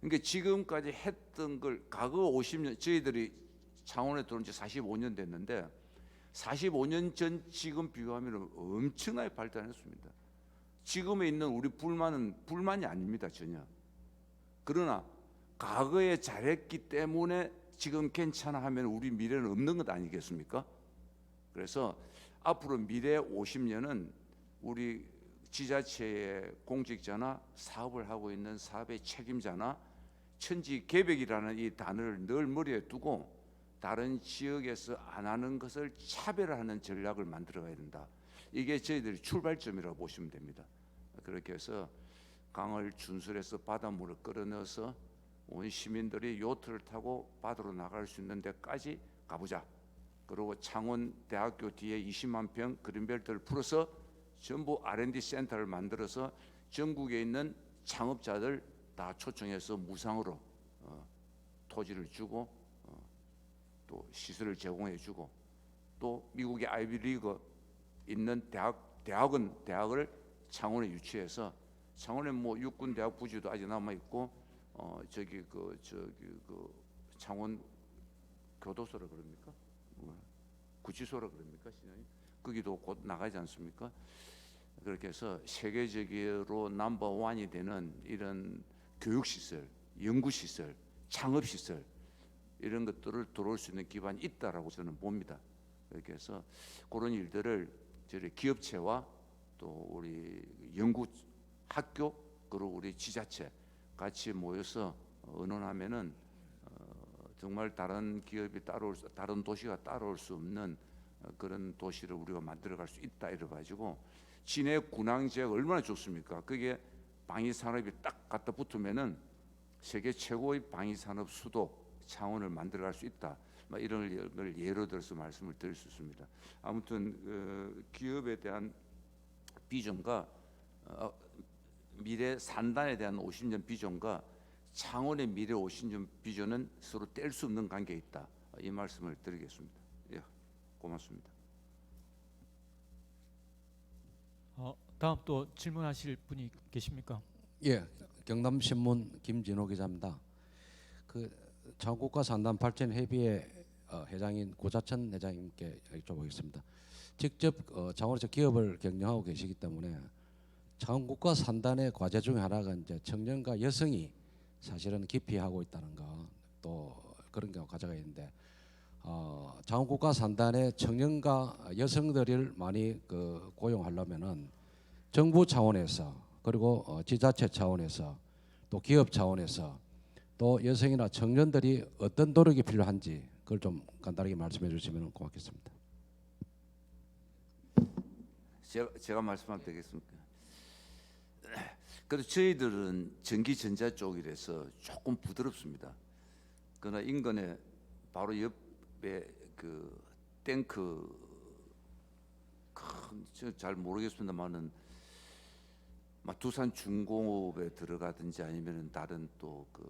그러니까 지금까지 했던 걸 과거 50년, 저희들이 창원에 들어온 지 45년 됐는데 45년 전 지금 비교하면 엄청나게 발전했습니다. 지금에 있는 우리 불만은 불만이 아닙니다, 전혀. 그러나 과거에 잘했기 때문에 지금 괜찮아 하면 우리 미래는 없는 것 아니겠습니까? 그래서 앞으로 미래 50년은 우리 지자체의 공직자나 사업을 하고 있는 사업의 책임자나 천지개벽이라는 이 단어를 늘 머리에 두고 다른 지역에서 안 하는 것을 차별화하는 전략을 만들어 가야 된다. 이게 저희들이 출발점이라고 보시면 됩니다. 그렇게 해서 강을 준설해서 바닷물을 끌어넣어서 온 시민들이 요트를 타고 바다로 나갈 수 있는 데까지 가보자. 그리고 창원대학교 뒤에 20만 평 그린벨트를 풀어서 전부 R&D 센터를 만들어서 전국에 있는 창업자들 다 초청해서 무상으로 토지를 주고 또 시설을 제공해 주고, 또 미국의 아이비리그 있는 대학을 창원에 유치해서, 창원에 뭐 육군 대학 부지도 아직 남아 있고 창원 교도소라 그럽니까? 구치소라 그럽니까? 거기도 곧 나가지 않습니까? 그렇게 해서 세계적으로 넘버원이 되는 이런 교육시설, 연구시설, 창업시설, 이런 것들을 들어올 수 있는 기반이 있다라고 저는 봅니다. 그렇게 해서 그런 일들을 저희 기업체와 또 우리 연구 학교 그리고 우리 지자체 같이 모여서 의논하면은 정말 다른 기업이 다른 도시가 따라올 수 없는 그런 도시를 우리가 만들어갈 수 있다 이래 가지고, 진해 군항 지역 얼마나 좋습니까? 그게 방위 산업이 딱 갖다 붙으면은 세계 최고의 방위 산업 수도 창원을 만들어갈 수 있다. 이런 걸 예로 들어서 말씀을 드릴 수 있습니다. 아무튼 기업에 대한 비전과 미래 산단에 대한 50년 비전과 창원의 미래 50년 비전은 서로 뗄 수 없는 관계에 있다. 이 말씀을 드리겠습니다. 예, 고맙습니다. 다음 또 질문하실 분이 계십니까? 예, 경남신문 김진호 기자입니다. 그 장국가 산단 발전 협의회 회장인 고자천 회장님께 여쭤보겠습니다. 직접 창원에서 기업을 경영하고 계시기 때문에 장국가 산단의 과제 중에 하나가 이제 청년과 여성이 사실은 기피하고 있다는 거, 또 그런 경우 가져가 있는데 장국가 산단의 청년과 여성들을 많이 고용하려면은 정부 차원에서 그리고 지자체 차원에서 또 기업 차원에서 또 여성이나 청년들이 어떤 노력이 필요한지 그걸 좀 간단하게 말씀해 주시면 고맙겠습니다. 제가 말씀하면 되겠습니까? 그래서 저희들은 전기전자 쪽이라서 조금 부드럽습니다. 그러나 인근에 바로 옆에 그 탱크 잘 모르겠습니다만은 막 두산 중공업에 들어가든지 아니면은 다른 또 그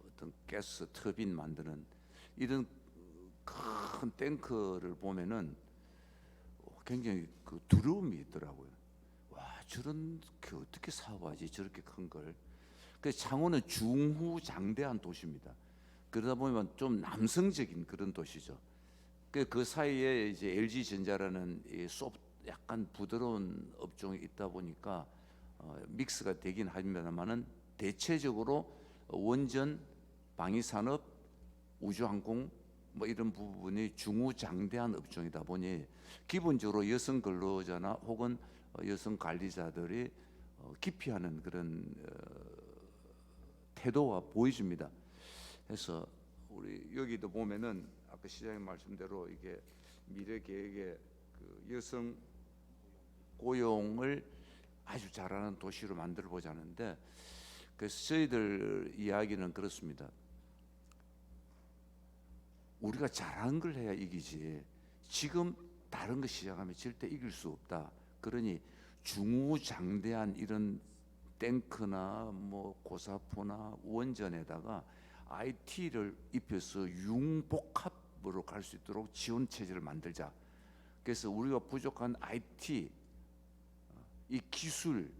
어떤 가스 터빈 만드는 이런 큰 탱크를 보면은 굉장히 그 두려움이 있더라고요. 와, 저런 게 어떻게 사업하지 저렇게 큰 걸. 그래서 창원은 중후장대한 도시입니다. 그러다 보면 좀 남성적인 그런 도시죠. 그 사이에 이제 LG전자라는 이 약간 부드러운 업종이 있다 보니까 믹스가 되긴 합니다만은 대체적으로 원전, 방위산업, 우주항공 뭐 이런 부분이 중후장대한 업종이다 보니 기본적으로 여성 근로자나 혹은 여성 관리자들이 기피하는 그런 태도가 보여집니다. 그래서 우리 여기도 보면은 아까 시장님 말씀대로 이게 미래 계획에 그 여성 고용을 아주 잘하는 도시로 만들어 보자는데, 그래서 저희들 이야기는 그렇습니다. 우리가 잘하는 걸 해야 이기지 지금 다른 거 시작하면 절대 이길 수 없다. 그러니 중후장대한 이런 탱크나 뭐 고사포나 원전에다가 IT를 입혀서 융복합으로 갈 수 있도록 지원 체제를 만들자. 그래서 우리가 부족한 IT, 이 기술,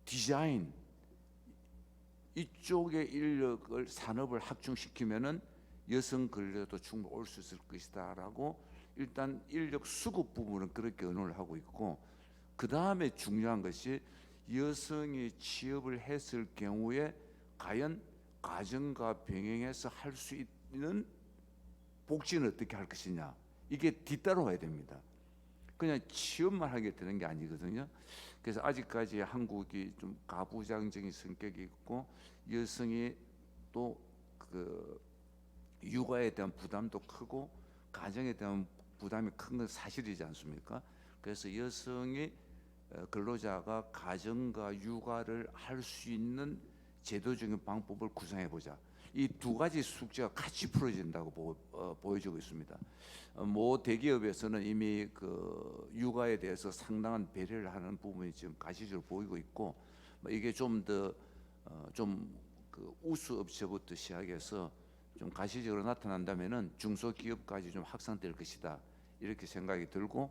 디자인 이쪽의 인력을 산업을 확충시키면은 여성 근로도 충분히 올 수 있을 것이다라고 일단 인력 수급 부분은 그렇게 의논을 하고 있고, 그 다음에 중요한 것이 여성이 취업을 했을 경우에 과연 가정과 병행해서 할 수 있는 복지는 어떻게 할 것이냐, 이게 뒤따라와야 됩니다. 그냥 취업만 하게 되는 게 아니거든요. 그래서 아직까지 한국이 좀 가부장적인 성격이 있고 여성이 또 그 육아에 대한 부담도 크고 가정에 대한 부담이 큰 건 사실이지 않습니까? 그래서 여성이 근로자가 가정과 육아를 할 수 있는 제도적인 방법을 구상해 보자. 이 두 가지 숙제가 같이 풀어진다고 보여지고 있습니다. 모 대기업에서는 이미 그 육아에 대해서 상당한 배려를 하는 부분이 지금 가시적으로 보이고 있고, 이게 좀 더 그 우수 업체부터 시작해서 좀 가시적으로 나타난다면은 중소기업까지 좀 확산될 것이다, 이렇게 생각이 들고,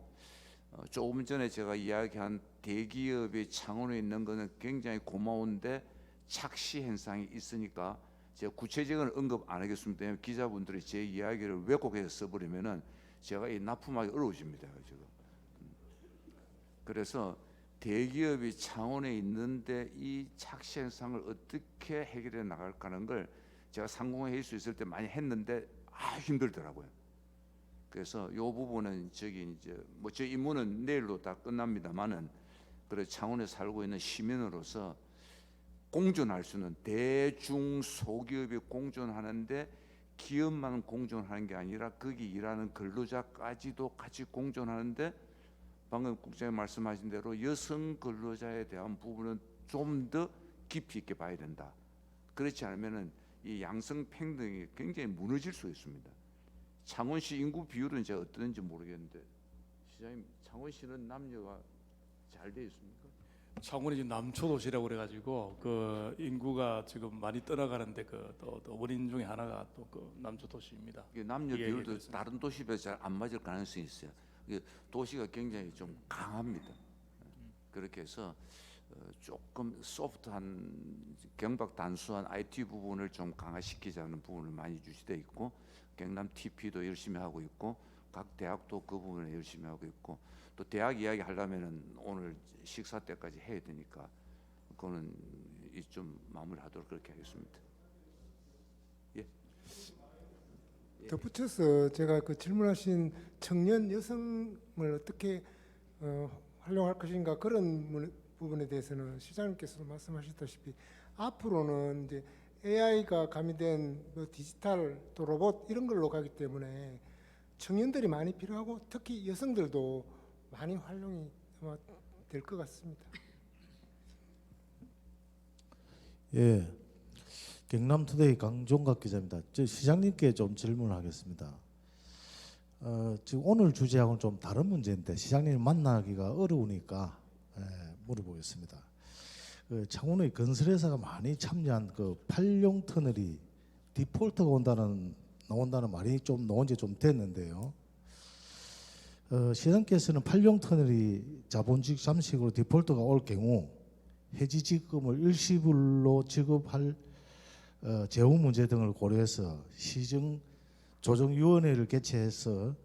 조금 전에 제가 이야기한 대기업이 창원에 있는 것은 굉장히 고마운데 착시 현상이 있으니까 제가 구체적인 언급 안 하겠습니다. 기자분들이 제 이야기를 왜곡해서 써버리면은 제가 이 납품하기 어려워집니다, 지금. 그래서 대기업이 창원에 있는데 이 착시 현상을 어떻게 해결해 나갈까 하는 걸 제가 상공회의 수 있을 때 많이 했는데 힘들더라고요. 그래서 이 부분은 저기 이제 뭐 제 임무는 내일로 다 끝납니다만은, 그래 창원에 살고 있는 시민으로서 공존할 수는 대중 소기업이 공존하는데 기업만 공존하는 게 아니라 거기 일하는 근로자까지도 같이 공존하는데, 방금 국장님 말씀하신 대로 여성 근로자에 대한 부분은 좀 더 깊이 있게 봐야 된다. 그렇지 않으면은 이 양성 평등이 굉장히 무너질 수 있습니다. 창원시 인구 비율은 제가 어떤지 모르겠는데, 시장님 창원시는 남녀가 잘 돼 있습니까? 창원이 지금 남초도시라고 그래가지고 그 인구가 지금 많이 떠나가는데 또 원인 중에 하나가 또 그 남초도시입니다. 이게 남녀 예, 비율도 그렇습니다. 다른 도시보다 잘 안 맞을 가능성이 있어요. 이게 도시가 굉장히 좀 강합니다. 그렇게 해서 조금 소프트한 경박 단수한 IT 부분을 좀 강화시키자는 부분을 많이 유지돼 있고 경남 TP도 열심히 하고 있고 각 대학도 그 부분을 열심히 하고 있고 또 대학 이야기 하려면은 오늘 식사 때까지 해야 되니까 그거는 좀 마무리하도록 그렇게 하겠습니다. 예. 덧붙여서 제가 그 질문하신 청년 여성을 어떻게 활용할 것인가 그런 부분에 대해서는 시장님께서도 말씀하셨다시피 앞으로는 이제 AI가 가미된 뭐 디지털 또 로봇 이런 걸로 가기 때문에 청년들이 많이 필요하고 특히 여성들도 많이 활용이 될 것 같습니다. 예, 경남투데이 강종각 기자입니다. 저 시장님께 좀 질문하겠습니다. 지금 오늘 주제하고는 좀 다른 문제인데 시장님 만나기가 어려우니까 물어보겠습니다. 창원의 건설회사가 많이 참여한 그 8용 터널이 디폴트가 나온다는 말이 좀 나온 지 좀 됐는데요. 시장께서는 8용 터널이 자본주의 잠식으로 디폴트가 올 경우 해지지급을 일시불로 지급할 재무 문제 등을 고려해서 시정 조정위원회를 개최해서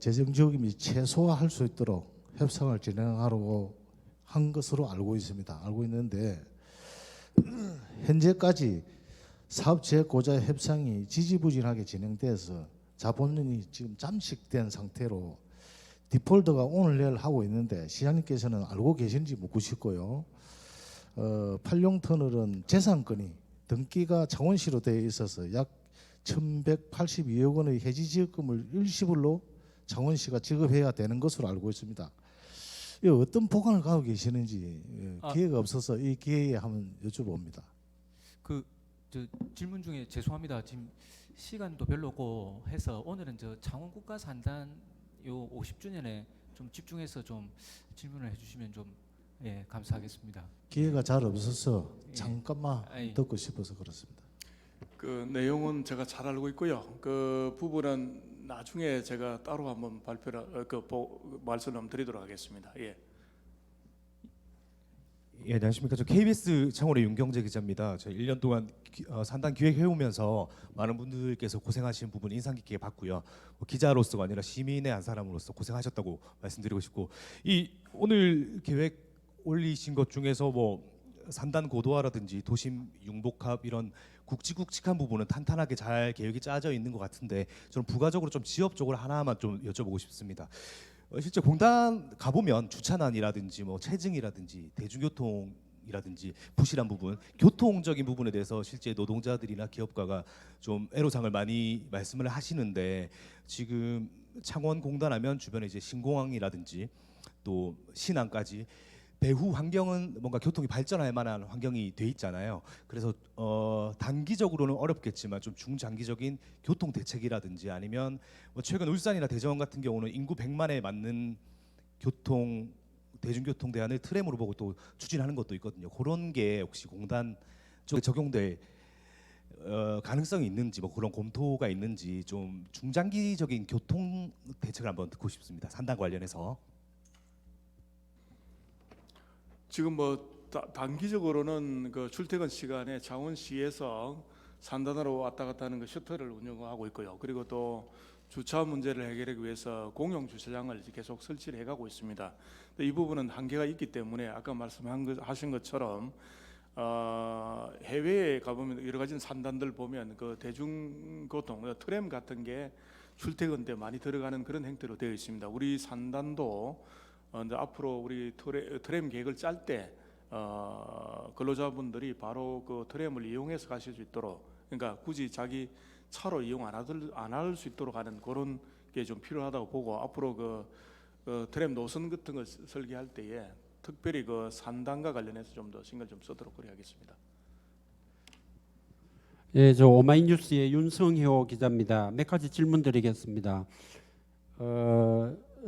재정 지원금이 최소화할 수 있도록 협상을 진행하려고 한 것으로 알고 있습니다. 알고 있는데 현재까지 사업 재고자 협상이 지지부진하게 진행돼서 자본이 지금 잠식된 상태로 디폴트가 오늘 내일 하고 있는데 시장님께서는 알고 계신지 묻고 싶고요. 8용 터널은 재산권이 등기가 창원시로 되어 있어서 약 1,182억 원의 해지지급금을 일시불로 창원시가 지급해야 되는 것으로 알고 있습니다. 이 어떤 보관을 가고 계시는지 기회가 없어서 이 기회에 한번 여쭤봅니다. 저 질문 중에 죄송합니다. 지금 시간도 별로 없고 해서 오늘은 저 창원 국가 산단 요 50주년에 좀 집중해서 좀 질문을 해주시면 좀 감사하겠습니다. 기회가 잘 없어서 예. 잠깐만 듣고 싶어서 그렇습니다. 그 내용은 제가 잘 알고 있고요. 그 부분은 나중에 제가 따로 한번 발표를 말씀을 드리도록 하겠습니다. 예. 예, 안녕하십니까. 저 KBS 창원의 윤경재 기자입니다. 저 1년 동안 산단 기획해 오면서 많은 분들께서 고생하신 부분 인상 깊게 봤고요. 기자로서가 아니라 시민의 한 사람으로서 고생하셨다고 말씀드리고 싶고 이 오늘 계획 올리신 것 중에서 뭐 산단 고도화라든지 도심 융복합 이런 굵직굵직한 부분은 탄탄하게 잘 계획이 짜져 있는 것 같은데 저는 부가적으로 좀 지역적으로 하나만 좀 여쭤보고 싶습니다. 실제 공단 가보면 주차난이라든지 뭐 체증이라든지 대중교통이라든지 부실한 부분, 교통적인 부분에 대해서 실제 노동자들이나 기업가가 좀 애로사항을 많이 말씀을 하시는데 지금 창원 공단하면 주변에 이제 신공항이라든지 또 신항까지 배후 환경은 뭔가 교통이 발전할 만한 환경이 돼 있잖아요. 그래서 단기적으로는 어렵겠지만 좀 중장기적인 교통 대책이라든지 아니면 뭐 최근 울산이나 대전 같은 경우는 인구 100만에 맞는 대중교통 대안을 트램으로 보고 또 추진하는 것도 있거든요. 그런 게 혹시 공단 쪽에 적용될 가능성이 있는지 뭐 그런 검토가 있는지 좀 중장기적인 교통 대책을 한번 듣고 싶습니다. 산단 관련해서. 지금 뭐 단기적으로는 그 출퇴근 시간에 창원시에서 산단으로 왔다 갔다 하는 그 셔틀을 운영하고 있고요. 그리고 또 주차 문제를 해결하기 위해서 공용 주차장을 계속 설치를 해가고 있습니다. 근데 이 부분은 한계가 있기 때문에 아까 말씀하신 것처럼 해외에 가보면 여러 가지 산단들 보면 그 대중교통 트램 같은 게 출퇴근 때 많이 들어가는 그런 형태로 되어 있습니다. 우리 산단도 앞으로 우리 트램 계획을 짤 때 근로자분들이 바로 그 트램을 이용해서 가실 수 있도록, 그러니까 굳이 자기 차로 이용 안 할 수 있도록 하는 그런 게 좀 필요하다고 보고, 앞으로 그 트램 노선 같은 걸 설계할 때에 특별히 그 산단과 관련해서 좀 더 신경 좀 쓰도록 그래야겠습니다. 예, 저 오마이뉴스의 윤성효 기자입니다. 몇 가지 질문 드리겠습니다.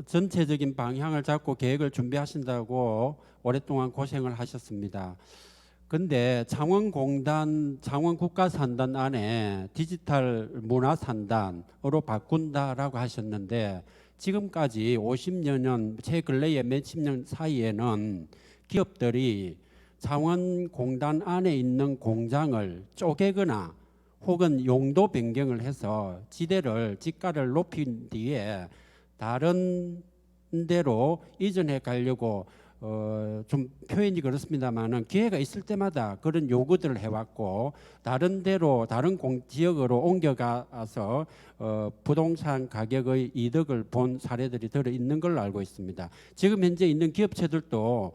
전체적인 방향을 잡고 계획을 준비하신다고 오랫동안 고생을 하셨습니다. 근데 창원공단, 창원국가산단 안에 디지털 문화산단으로 바꾼다라고 하셨는데 지금까지 50여 년 최근래의 몇십 년 사이에는 기업들이 창원공단 안에 있는 공장을 쪼개거나 혹은 용도 변경을 해서 지가를 높인 뒤에 다른 데로 이전해 가려고 좀 표현이 그렇습니다만은 기회가 있을 때마다 그런 요구들을 해왔고 다른 데로 다른 지역으로 옮겨가서 부동산 가격의 이득을 본 사례들이 들어 있는 걸로 알고 있습니다. 지금 현재 있는 기업체들도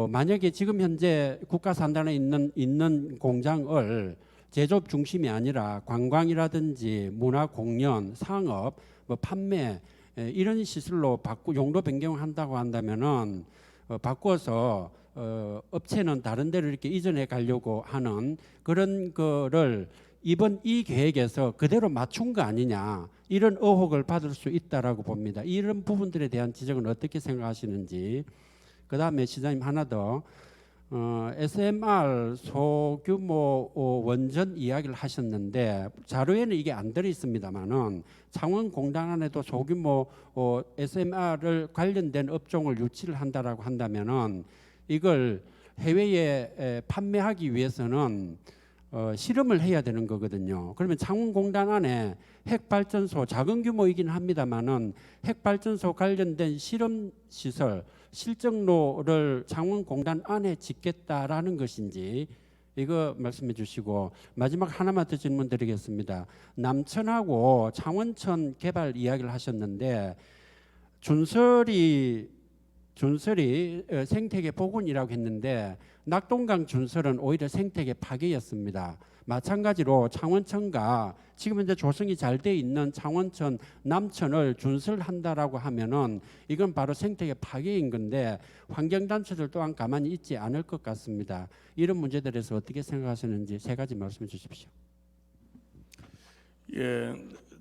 만약에 지금 현재 국가산단에 있는 공장을 제조업 중심이 아니라 관광이라든지 문화 공연, 상업, 뭐 판매 이런 시설로 용도 변경한다고 한다면은 바꿔서 업체는 다른 데로 이렇게 이전해 가려고 하는 그런 거를 이번 이 계획에서 그대로 맞춘 거 아니냐 이런 의혹을 받을 수 있다라고 봅니다. 이런 부분들에 대한 지적은 어떻게 생각하시는지. 그 다음에 시장님 하나 더 SMR 소규모 원전 이야기를 하셨는데 자료에는 이게 안 들어 있습니다만은 창원공단 안에도 소규모 SMR을 관련된 업종을 유치를 한다라고 한다면은 이걸 해외에 판매하기 위해서는 실험을 해야 되는 거거든요. 그러면 창원공단 안에 핵발전소 작은 규모이긴 합니다만은 핵발전소 관련된 실험 시설 실정로를 창원공단 안에 짓겠다라는 것인지 이거 말씀해 주시고 마지막 하나만 더 질문 드리겠습니다. 남천하고 창원천 개발 이야기를 하셨는데 준설이 생태계 복원이라고 했는데 낙동강 준설은 오히려 생태계 파괴였습니다. 마찬가지로 창원천과 지금 현재 조성이 잘 돼 있는 창원천 남천을 준설한다라고 하면은 이건 바로 생태계 파괴인 건데 환경단체들 또한 가만히 있지 않을 것 같습니다. 이런 문제들에 대해서 어떻게 생각하시는지 세 가지 말씀해 주십시오. 예,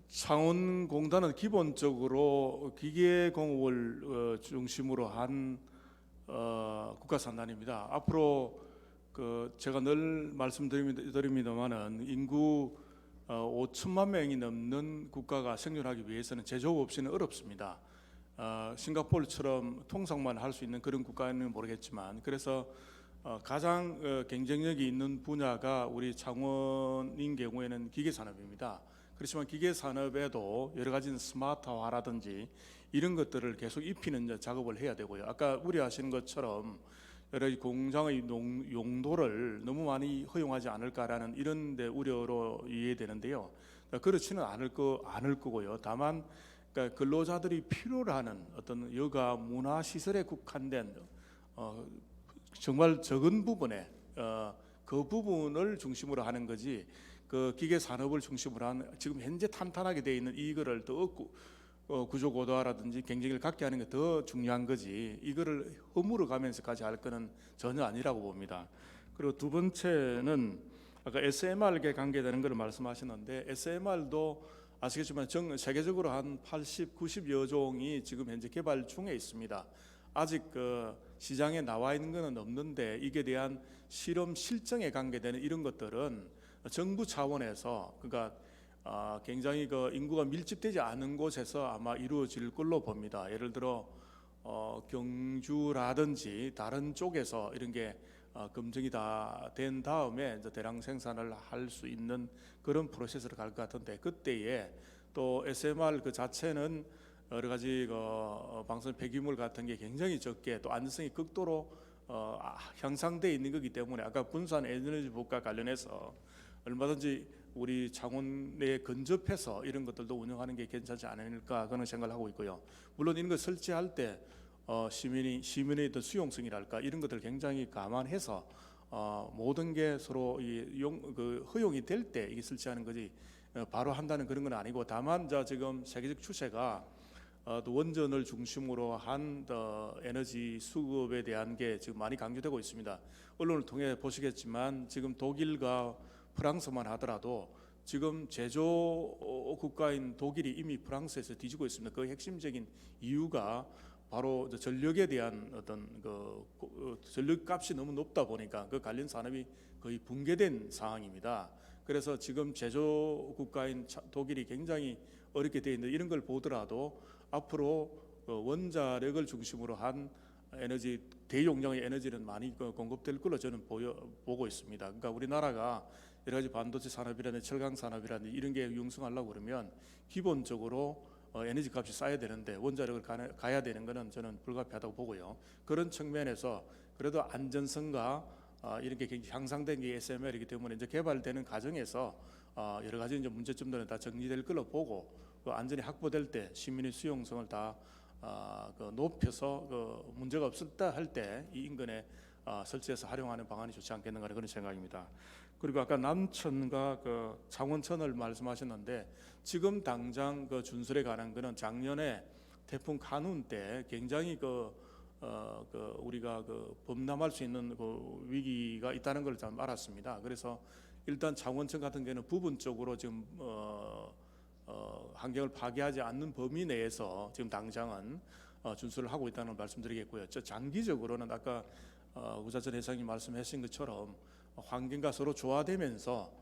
창원공단은 기본적으로 기계공업을 중심으로 한 국가산단입니다. 앞으로 제가 늘 말씀드립니다만은 인구 5천만 명이 넘는 국가가 생존하기 위해서는 제조업 없이는 어렵습니다. 싱가포르처럼 통상만 할 수 있는 그런 국가는 모르겠지만 그래서 가장 경쟁력이 있는 분야가 우리 창원인 경우에는 기계산업입니다. 그렇지만 기계산업에도 여러 가지 스마트화라든지 이런 것들을 계속 입히는 작업을 해야 되고요. 아까 우려하시는 것처럼 여러 공장의 용도를 너무 많이 허용하지 않을까라는 이런 데 우려로 이해되는데요. 그렇지는 않을 거고요. 다만 그러니까 근로자들이 필요로 하는 어떤 여가 문화 시설에 국한된 정말 적은 부분에 그 부분을 중심으로 하는 거지 그 기계 산업을 중심으로 한 지금 현재 탄탄하게 되어 있는 이거를 더 구조 고도화라든지 경쟁력을 갖게 하는 게 더 중요한 거지 이거를 허물어 가면서까지 할 거는 전혀 아니라고 봅니다. 그리고 두 번째는 아까 SMR에 관계되는 것을 말씀하셨는데 SMR도 아시겠지만 세계적으로 한 80, 90여 종이 지금 현재 개발 중에 있습니다. 아직 시장에 나와 있는 것은 없는데 이게 대한 실험 실정에 관계되는 이런 것들은 정부 차원에서 그러니까 굉장히 인구가 밀집되지 않은 곳에서 아마 이루어질 걸로 봅니다. 예를 들어 경주라든지 다른 쪽에서 이런 게 검증이 다 된 다음에 이제 대량 생산을 할 수 있는 그런 프로세스로 갈 것 같은데 그때에 또 SMR 그 자체는 여러 가지 방사능 폐기물 같은 게 굉장히 적게 또 안전성이 극도로 향상돼 있는 거기 때문에 아까 분산 에너지국과 관련해서 얼마든지 우리 창원에 근접해서 이런 것들도 운영하는 게 괜찮지 않을까 그런 생각을 하고 있고요. 물론 이런 거 설치할 때 시민의 어떤 수용성이랄까 이런 것들 굉장히 감안해서 모든 게 서로 허용이 될 때 이게 설치하는 거지 바로 한다는 그런 건 아니고 다만 지금 세계적 추세가 또 원전을 중심으로 한 에너지 수급에 대한 게 지금 많이 강조되고 있습니다. 언론을 통해 보시겠지만 지금 독일과 프랑스만 하더라도 지금 제조 국가인 독일이 이미 프랑스에서 뒤지고 있습니다. 그 핵심적인 이유가 바로 전력에 대한 어떤 전력값이 너무 높다 보니까 그 관련 산업이 거의 붕괴된 상황입니다. 그래서 지금 제조 국가인 독일이 굉장히 어렵게 되어 있는데 이런 걸 보더라도 앞으로 원자력을 중심으로 한 에너지 대용량의 에너지는 많이 공급될 걸로 저는 보고 있습니다. 그러니까 우리나라가 여러 가지 반도체 산업이라든지 철강 산업이라든지 이런 게 융성하려고 그러면 기본적으로 에너지 값이 쌓여야 되는데 원자력을 가야 되는 것은 저는 불가피하다고 보고요. 그런 측면에서 그래도 안전성과 이런 게 굉장히 향상된 게 SMR이기 때문에 이제 개발되는 과정에서 여러 가지 이제 문제점들은 다 정리될 걸로 보고 그 안전이 확보될 때 시민의 수용성을 다 높여서 문제가 없었다 할 때 이 인근에 설치해서 활용하는 방안이 좋지 않겠는가 그런 생각입니다. 그리고 아까 남천과 창원천을 말씀하셨는데 지금 당장 준설에 관한 거는 작년에 태풍 카눈 때 굉장히 우리가 범람할 수 있는 위기가 있다는 걸 좀 알았습니다. 그래서 일단 창원천 같은 경우는 부분적으로 지금 환경을 파괴하지 않는 범위 내에서 지금 당장은 준수를 하고 있다는 걸 말씀드리겠고요. 장기적으로는 아까 우자천 회장님 말씀하신 것처럼 환경과 서로 조화되면서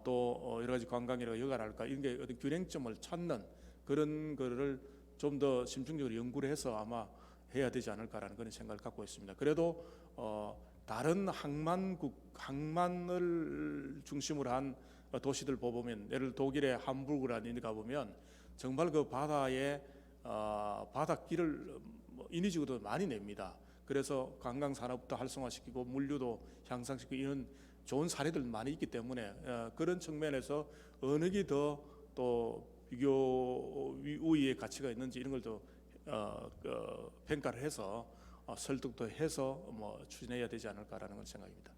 또 여러 가지 관광이라고 여가랄까 이런 게 어떤 균형점을 찾는 그런 거를 좀 더 심층적으로 연구를 해서 아마 해야 되지 않을까라는 그런 생각을 갖고 있습니다. 그래도 다른 항만을 중심으로 한 도시들 보면 예를 독일의 함부르크라는 데 가보면 정말 그 바다에 바닷길을 인위적으로 많이 냅니다. 그래서 관광 산업도 활성화시키고 물류도 향상시키고 이런 좋은 사례들 많이 있기 때문에 그런 측면에서 어느 게 더 또 비교 우위의 가치가 있는지 이런 걸 더 평가를 해서 설득도 해서 추진해야 되지 않을까라는 건 생각입니다.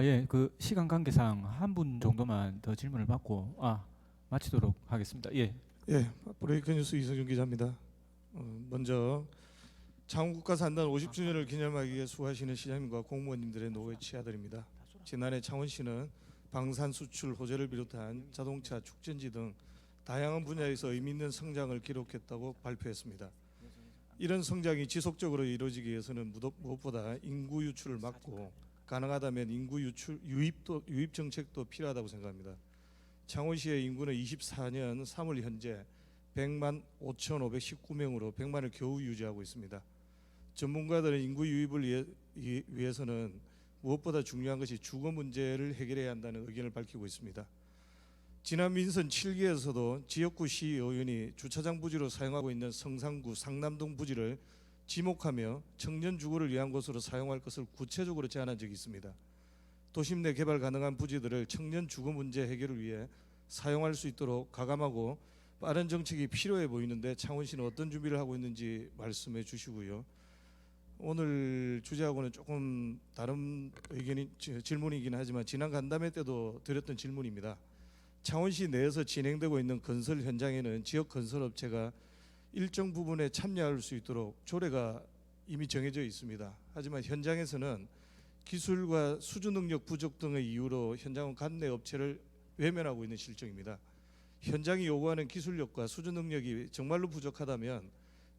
예, 그 시간 관계상 한 분 정도만 더 질문을 받고 마치도록 하겠습니다. 예. 예, 브레이크 뉴스 이성준 기자입니다. 먼저 창원국가산단 50주년을 기념하기 위해 수고하시는 시장님과 공무원님들의 노고에 치아드립니다. 지난해 창원시는 방산 수출 호재를 비롯한 자동차, 축전지 등 다양한 분야에서 의미 있는 성장을 기록했다고 발표했습니다. 이런 성장이 지속적으로 이루어지기 위해서는 무엇보다 인구 유출을 막고 가능하다면 인구 유입 정책도 필요하다고 생각합니다. 창원시의 인구는 24년 3월 현재 100만 5,519명으로 100만을 겨우 유지하고 있습니다. 전문가들은 인구 유입을 위해서는 무엇보다 중요한 것이 주거 문제를 해결해야 한다는 의견을 밝히고 있습니다. 지난 민선 7기에서도 지역구 시의원이 주차장 부지로 사용하고 있는 성산구 상남동 부지를 지목하며 청년 주거를 위한 곳으로 사용할 것을 구체적으로 제안한 적이 있습니다. 도심 내 개발 가능한 부지들을 청년 주거 문제 해결을 위해 사용할 수 있도록 가감하고 빠른 정책이 필요해 보이는데 창원시는 어떤 준비를 하고 있는지 말씀해 주시고요. 오늘 주제하고는 조금 다른 질문이긴 하지만 지난 간담회 때도 드렸던 질문입니다. 창원시 내에서 진행되고 있는 건설 현장에는 지역 건설업체가 일정 부분에 참여할 수 있도록 조례가 이미 정해져 있습니다. 하지만 현장에서는 기술과 수주 능력 부족 등의 이유로 현장은 관내 업체를 외면하고 있는 실정입니다. 현장이 요구하는 기술력과 수주 능력이 정말로 부족하다면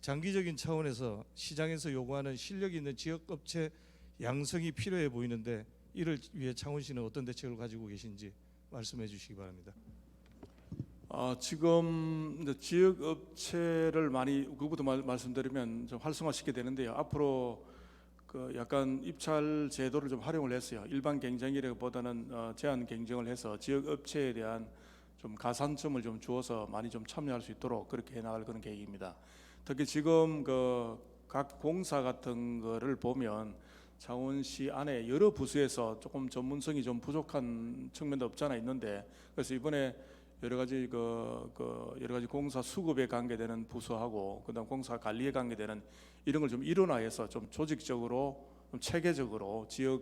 장기적인 차원에서 시장에서 요구하는 실력 있는 지역 업체 양성이 필요해 보이는데 이를 위해 창원시는 어떤 대책을 가지고 계신지 말씀해 주시기 바랍니다. 지금 지역 업체를 많이 그것부터 말씀드리면 좀 활성화시키게 되는데요. 앞으로 약간 입찰 제도를 좀 활용을 했어요. 일반 경쟁이라기보다는 제한 경쟁을 해서 지역 업체에 대한 좀 가산점을 좀 주어서 많이 좀 참여할 수 있도록 그렇게 해나갈 그런 계획입니다. 특히 지금 각 공사 같은 거를 보면 창원시 안에 여러 부서에서 조금 전문성이 좀 부족한 측면도 없잖아 있는데 그래서 이번에 여러 가지 여러 가지 공사 수급에 관계되는 부서하고 그다음 공사 관리에 관계되는 이런 걸 좀 일원화해서 좀 조직적으로 좀 체계적으로 지역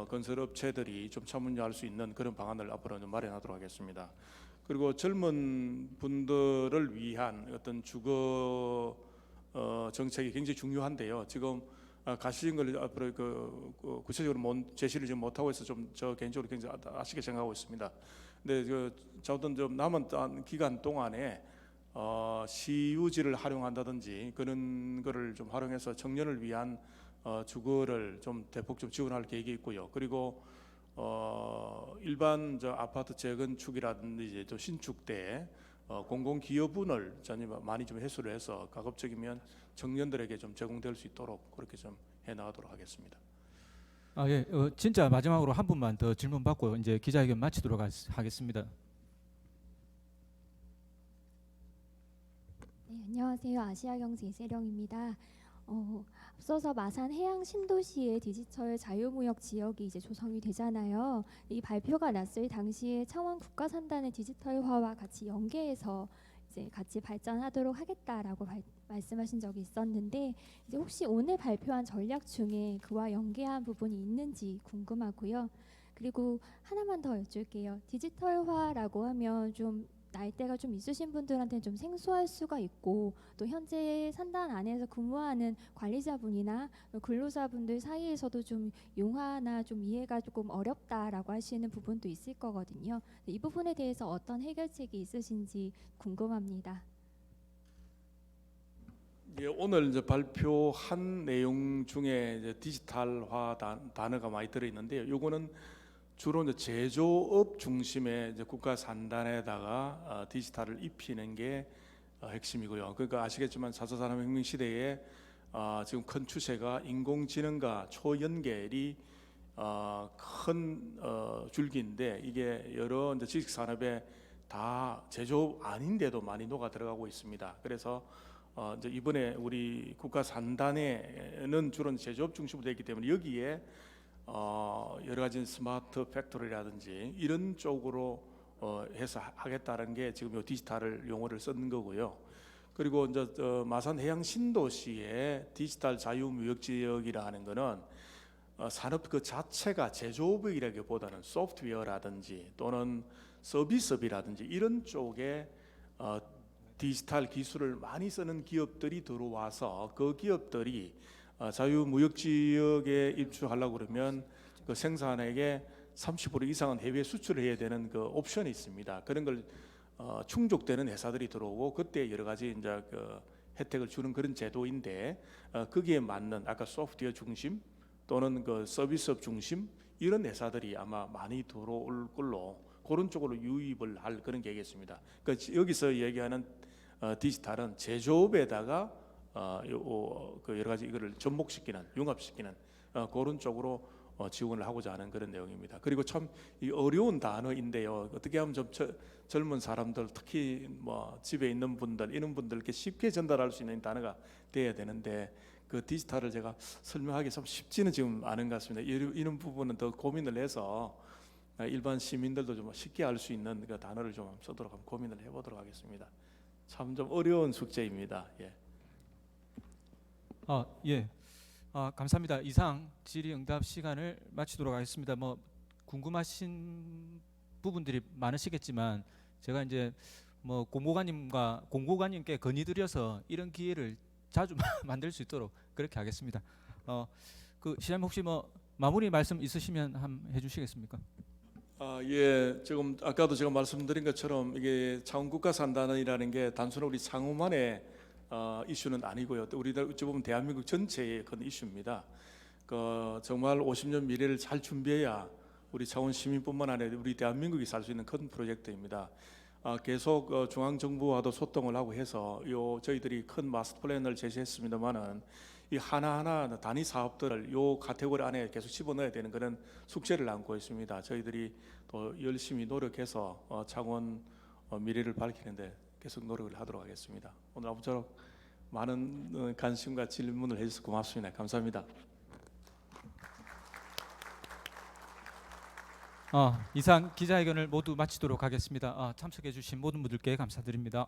건설 업체들이 좀 참여할 수 있는 그런 방안을 앞으로 좀 마련하도록 하겠습니다. 그리고 젊은 분들을 위한 어떤 주거 정책이 굉장히 중요한데요. 지금 가시는 걸 앞으로 구체적으로 제시를 지금 못 하고 있어 좀 저 개인적으로 굉장히 아쉽게 생각하고 있습니다. 근데 저도 좀 남은 기간 동안에 시유지를 활용한다든지 그런 거를 좀 활용해서 청년을 위한 주거를 좀 대폭 좀 지원할 계획이 있고요. 그리고 일반 저 아파트 재건축이라든지 이제 또 신축 때 공공기여분을 많이 좀 해소를 해서 가급적이면 청년들에게 좀 제공될 수 있도록 그렇게 좀 해나가도록 하겠습니다. 예, 진짜 마지막으로 한 분만 더 질문 받고 이제 기자회견 마치도록 하겠습니다. 네, 안녕하세요. 아시아경제 이세령입니다. 앞서서 마산 해양 신도시의 디지털 자유무역 지역이 이제 조성이 되잖아요. 이 발표가 났을 당시에 창원 국가산단의 디지털화와 같이 연계해서 이제 같이 발전하도록 하겠다라고 말씀하신 적이 있었는데 이제 혹시 오늘 발표한 전략 중에 그와 연계한 부분이 있는지 궁금하고요. 그리고 하나만 더 여쭐게요. 디지털화라고 하면 좀 나이대가 좀 있으신 분들한테는 좀 생소할 수가 있고 또 현재 산단 안에서 근무하는 관리자분이나 근로자분들 사이에서도 좀 용어나 좀 이해가 조금 어렵다라고 하시는 부분도 있을 거거든요. 이 부분에 대해서 어떤 해결책이 있으신지 궁금합니다. 예, 오늘 이제 발표한 내용 중에 이제 디지털화 단어가 많이 들어 있는데요. 요거는 주로 이제 제조업 중심의 이제 국가 산단에다가 디지털을 입히는 게 핵심이고요. 그러니까 아시겠지만 4차 산업혁명 시대에 지금 큰 추세가 인공지능과 초연결이 큰 줄기인데 이게 여러 이제 지식 산업에 다 제조업 아닌데도 많이 녹아 들어가고 있습니다. 그래서 이제 이번에 우리 국가 산단에는 주로 제조업 중심으로 되어 있기 때문에 여기에 여러 가지 스마트 팩토리라든지 이런 쪽으로 해서 하겠다는 게 지금 요 디지털을 용어를 쓰는 거고요. 그리고 이제 마산 해양 신도시의 디지털 자유무역 지역이라 하는 거는 산업 그 자체가 제조업이라기보다는 소프트웨어라든지 또는 서비스업이라든지 이런 쪽에 디지털 기술을 많이 쓰는 기업들이 들어와서 그 기업들이 자유무역 지역에 입주하려고 그러면 그 생산액의 30% 이상은 해외 수출을 해야 되는 그 옵션이 있습니다. 그런 걸 충족되는 회사들이 들어오고 그때 여러 가지 이제 그 혜택을 주는 그런 제도인데 거기에 맞는 아까 소프트웨어 중심 또는 그 서비스업 중심 이런 회사들이 아마 많이 들어올 걸로 그런 쪽으로 유입을 할 그런 계획이겠습니다. 그러니까 여기서 얘기하는 디지털은 제조업에다가 그 여러 가지 이거를 접목시키는 융합시키는 그런 쪽으로 지원을 하고자 하는 그런 내용입니다. 그리고 참 이 어려운 단어인데요. 어떻게 하면 좀 젊은 사람들 특히 뭐 집에 있는 분들 이런 분들께 쉽게 전달할 수 있는 단어가 돼야 되는데 그 디지털을 제가 설명하기 좀 쉽지는 지금 않은 것 같습니다. 이런 부분은 더 고민을 해서 일반 시민들도 좀 쉽게 알 수 있는 그 단어를 좀 쓰도록 한번 고민을 해보도록 하겠습니다. 참 좀 어려운 숙제입니다. 예. 예. 감사합니다. 이상 질의응답 시간을 마치도록 하겠습니다. 뭐 궁금하신 부분들이 많으시겠지만 제가 이제 뭐 공보관님께 건의드려서 이런 기회를 자주 만들 수 있도록 그렇게 하겠습니다. 그 시장님 혹시 뭐 마무리 말씀 있으시면 한번 해주시겠습니까? 예, 지금 아까도 제가 말씀드린 것처럼 이게 창원 국가산단이라는 게 단순히 우리 창원만의 이슈는 아니고요. 또 우리들 어찌 보면 대한민국 전체의 큰 이슈입니다. 정말 50년 미래를 잘 준비해야 우리 창원 시민뿐만 아니라 우리 대한민국이 살 수 있는 큰 프로젝트입니다. 계속 중앙 정부와도 소통을 하고 해서 저희들이 큰 마스터 플랜을 제시했습니다만은 이 하나하나 단위 사업들을 요 카테고리 안에 계속 집어넣어야 되는 그런 숙제를 안고 있습니다. 저희들이 또 열심히 노력해서 창원 미래를 밝히는데 계속 노력을 하도록 하겠습니다. 오늘 아무쪼록 많은 관심과 질문을 해주셔서 고맙습니다. 감사합니다. 이상 기자회견을 모두 마치도록 하겠습니다. 참석해 주신 모든 분들께 감사드립니다.